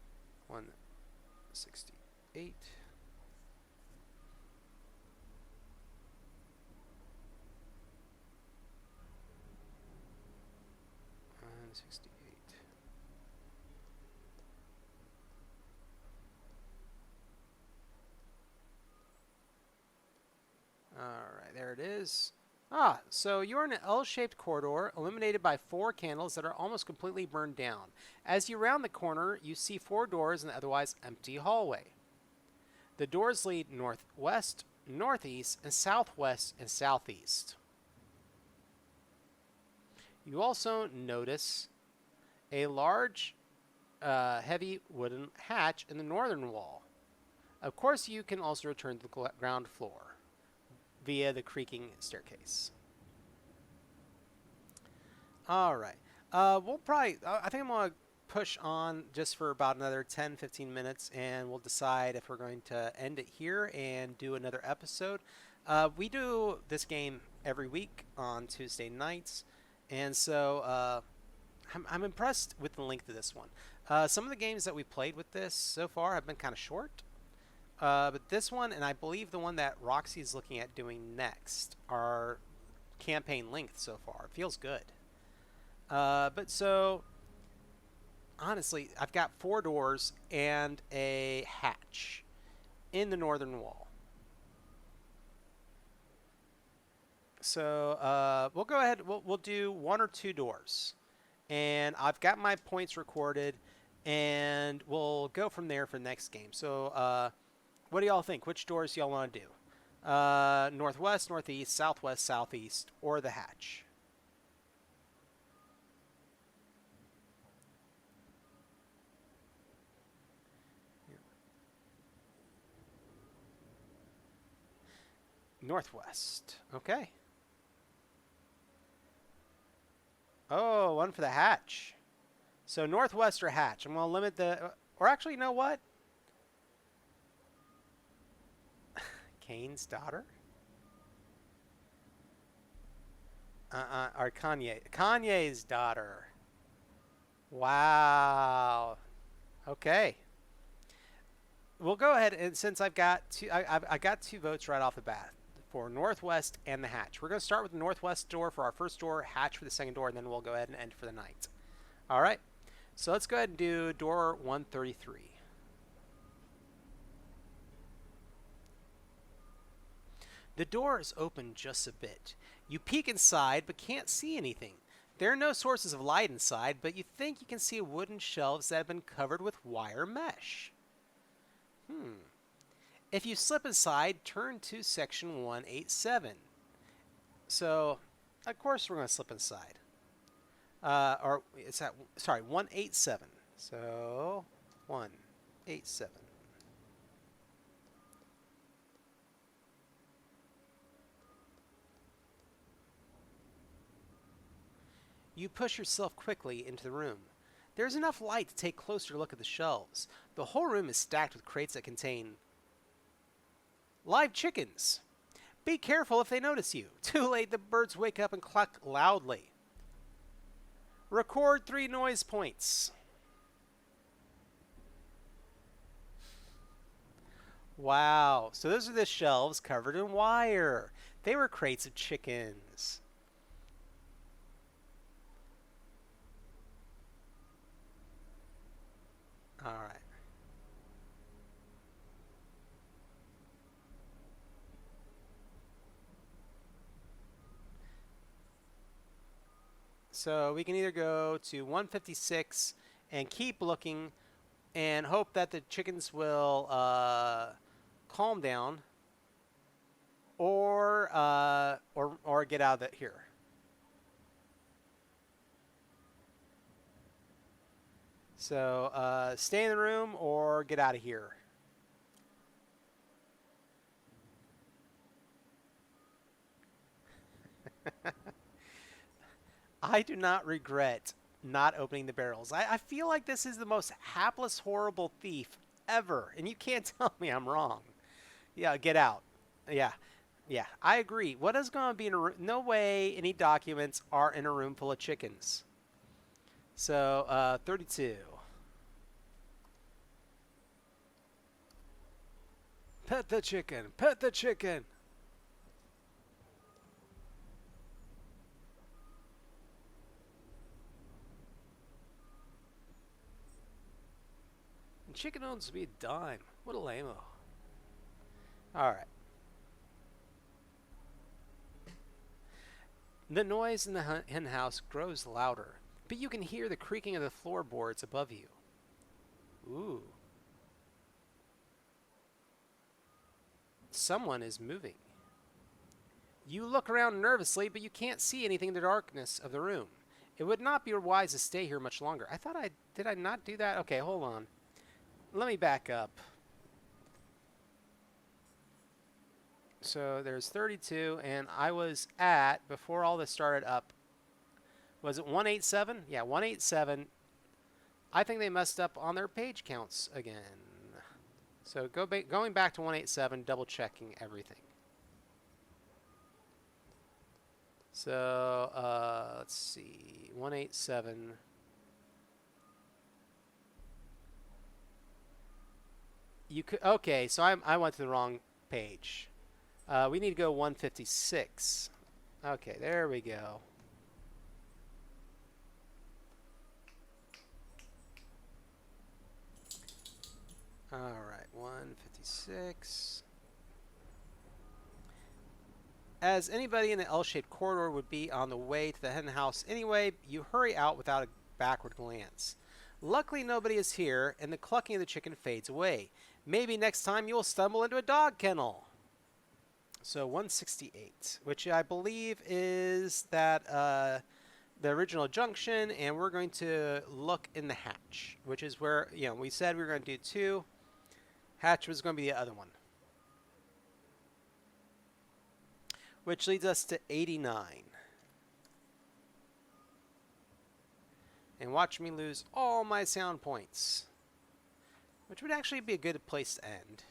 168. 168. All right, there it is. So you're in an L-shaped corridor illuminated by 4 candles that are almost completely burned down. As you round the corner, you see 4 doors in the otherwise empty hallway. The doors lead northwest, northeast, and southwest and southeast. You also notice a large, heavy wooden hatch in the northern wall. Of course, you can also return to the ground floor via the creaking staircase. All right. We'll probably, I think I'm going to push on just for about another 10-15 minutes, and we'll decide if we're going to end it here and do another episode. We do this game every week on Tuesday nights, and so I'm impressed with the length of this one. Some of the games that we played with this so far have been kind of short. But this one, and I believe the one that Roxy's looking at doing next, are campaign length so far. It feels good. But so, honestly, I've got 4 doors and a hatch in the northern wall. So we'll go ahead. We'll do 1 or 2 doors, and I've got my points recorded, and we'll go from there for the next game. So. What do y'all think? Which doors do y'all want to do? Northwest, northeast, southwest, southeast, or the hatch? Northwest. Okay. Oh, one for the hatch. So northwest or hatch. I'm going to limit the... Or actually, you know what? Kane's daughter? Or Kanye. Kanye's daughter. Wow. Okay. We'll go ahead, and since I've got 2, I got 2 votes right off the bat for Northwest and the hatch. We're going to start with the Northwest door for our first door, hatch for the second door, and then we'll go ahead and end for the night. All right. So let's go ahead and do door 133. The door is open just a bit. You peek inside, but can't see anything. There are no sources of light inside, but you think you can see wooden shelves that have been covered with wire mesh. If you slip inside, turn to section 187. So, of course we're going to slip inside. Or it's at, sorry, 187. So, 187. You push yourself quickly into the room. There's enough light to take a closer look at the shelves. The whole room is stacked with crates that contain live chickens. Be careful if they notice you. Too late, the birds wake up and cluck loudly. Record 3 noise points. Wow, so those are the shelves covered in wire. They were crates of chickens. All right. So we can either go to 156 and keep looking and hope that the chickens will calm down, or get out of it here. So stay in the room or get out of here. I do not regret not opening the barrels. I feel like this is the most hapless, horrible thief ever, and you can't tell me I'm wrong. Yeah, get out. Yeah. Yeah, I agree. What is going to be in a room? No way any documents are in a room full of chickens. So, 32. Pet the chicken. Pet the chicken. And chicken owns to be a dime. What a lame-o. All right. The noise in the hen house grows louder, but you can hear the creaking of the floorboards above you. Ooh. Someone is moving. You look around nervously, but you can't see anything in the darkness of the room. It would not be wise to stay here much longer. Did I not do that? Okay, hold on. Let me back up. So there's 32, and I was at, before all this started up, was it 187? Yeah, 187. I think they messed up on their page counts again. So going back to 187, double checking everything. So let's see, 187. You could okay. So I went to the wrong page. We need to go 156. Okay, there we go. All right, 156. As anybody in the L-shaped corridor would be on the way to the hen house anyway, you hurry out without a backward glance. Luckily, nobody is here, and the clucking of the chicken fades away. Maybe next time you'll stumble into a dog kennel. So 168, which I believe is that the original junction, and we're going to look in the hatch, which is where, we said we were going to do 2. Hatch was going to be the other one. Which leads us to 89. And watch me lose all my sound points. Which would actually be a good place to end.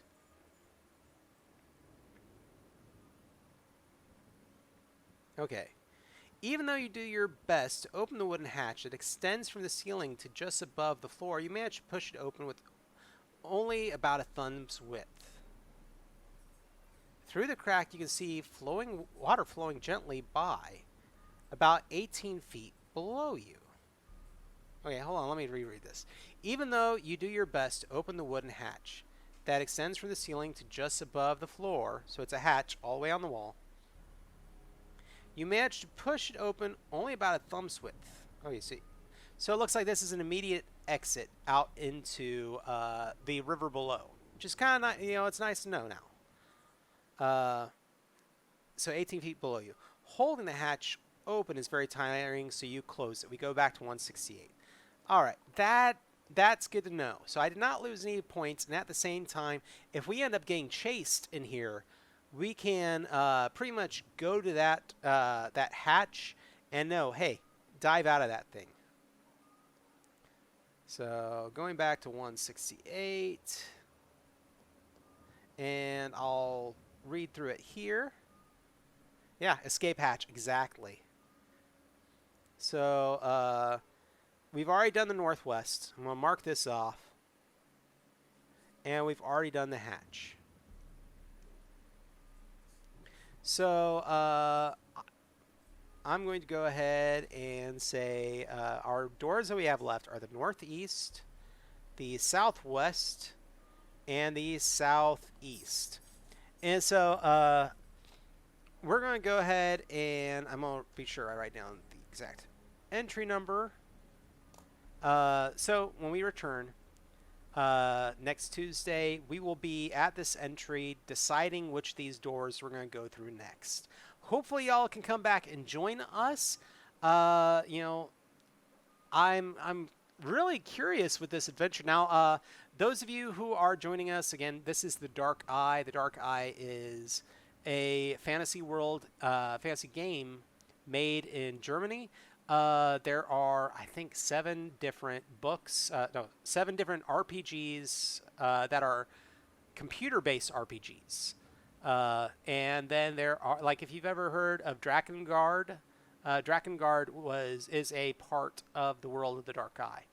Okay. Even though you do your best to open the wooden hatch that extends from the ceiling to just above the floor, you manage to push it open with only about a thumb's width. Through the crack, you can see water flowing gently by, about 18 feet below you. Okay, hold on, let me reread this. Even though you do your best to open the wooden hatch that extends from the ceiling to just above the floor, so it's a hatch all the way on the wall, you manage to push it open only about a thumb's width. Okay, see. So it looks like this is an immediate exit out into the river below, which is kind of, it's nice to know now. So 18 feet below you. Holding the hatch open is very tiring, so you close it. We go back to 168. All right, that's good to know. So I did not lose any points, and at the same time, if we end up getting chased in here, we can pretty much go to that hatch and know, hey, dive out of that thing. So going back to 168, and I'll read through it here. Yeah, escape hatch, exactly. So we've already done the northwest. I'm going to mark this off. And we've already done the hatch. So I'm going to go ahead and say our doors that we have left are the northeast, the southwest, and the southeast. And so we're going to go ahead and I'm going to be sure I write down the exact entry number. So when we return next Tuesday, we will be at this entry deciding which of these doors we're going to go through next. Hopefully y'all can come back and join us. I'm really curious with this adventure. Now, those of you who are joining us, again, this is the Dark Eye. The Dark Eye is a fantasy world, fantasy game made in Germany. There are, I think, 7 different books, 7 different RPGs that are computer-based RPGs. And then there are, like, if you've ever heard of Drakengard, Drakengard is a part of the world of the Dark Eye.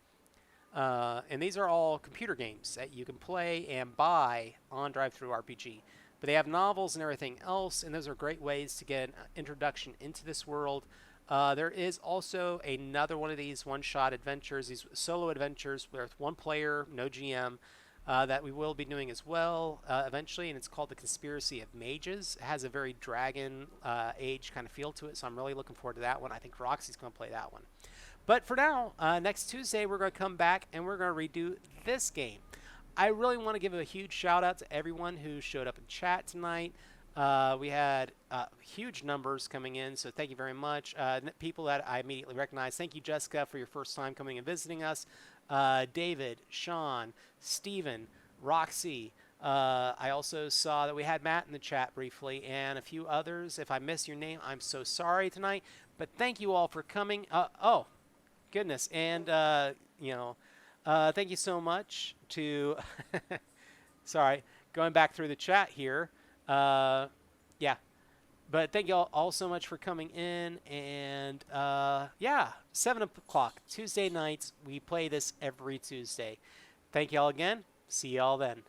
And these are all computer games that you can play and buy on Drive-Thru RPG. But they have novels and everything else, and those are great ways to get an introduction into this world. There is also another one of these one-shot adventures, these solo adventures with one player, no GM, that we will be doing as well eventually, and it's called The Conspiracy of Mages. It has a very Dragon Age kind of feel to it, so I'm really looking forward to that one. I think Roxy's going to play that one. But for now, next Tuesday, we're going to come back and we're going to redo this game. I really want to give a huge shout out to everyone who showed up in chat tonight. We had huge numbers coming in, so thank you very much. People that I immediately recognize. Thank you, Jessica, for your first time coming and visiting us. David, Sean, Steven, Roxy. I also saw that we had Matt in the chat briefly and a few others. If I missed your name, I'm so sorry tonight. But thank you all for coming. Oh, goodness. And, thank you so much to, sorry, going back through the chat here. Yeah, but thank you all so much for coming in. And, 7 o'clock, Tuesday nights. We play this every Tuesday. Thank you all again. See you all then.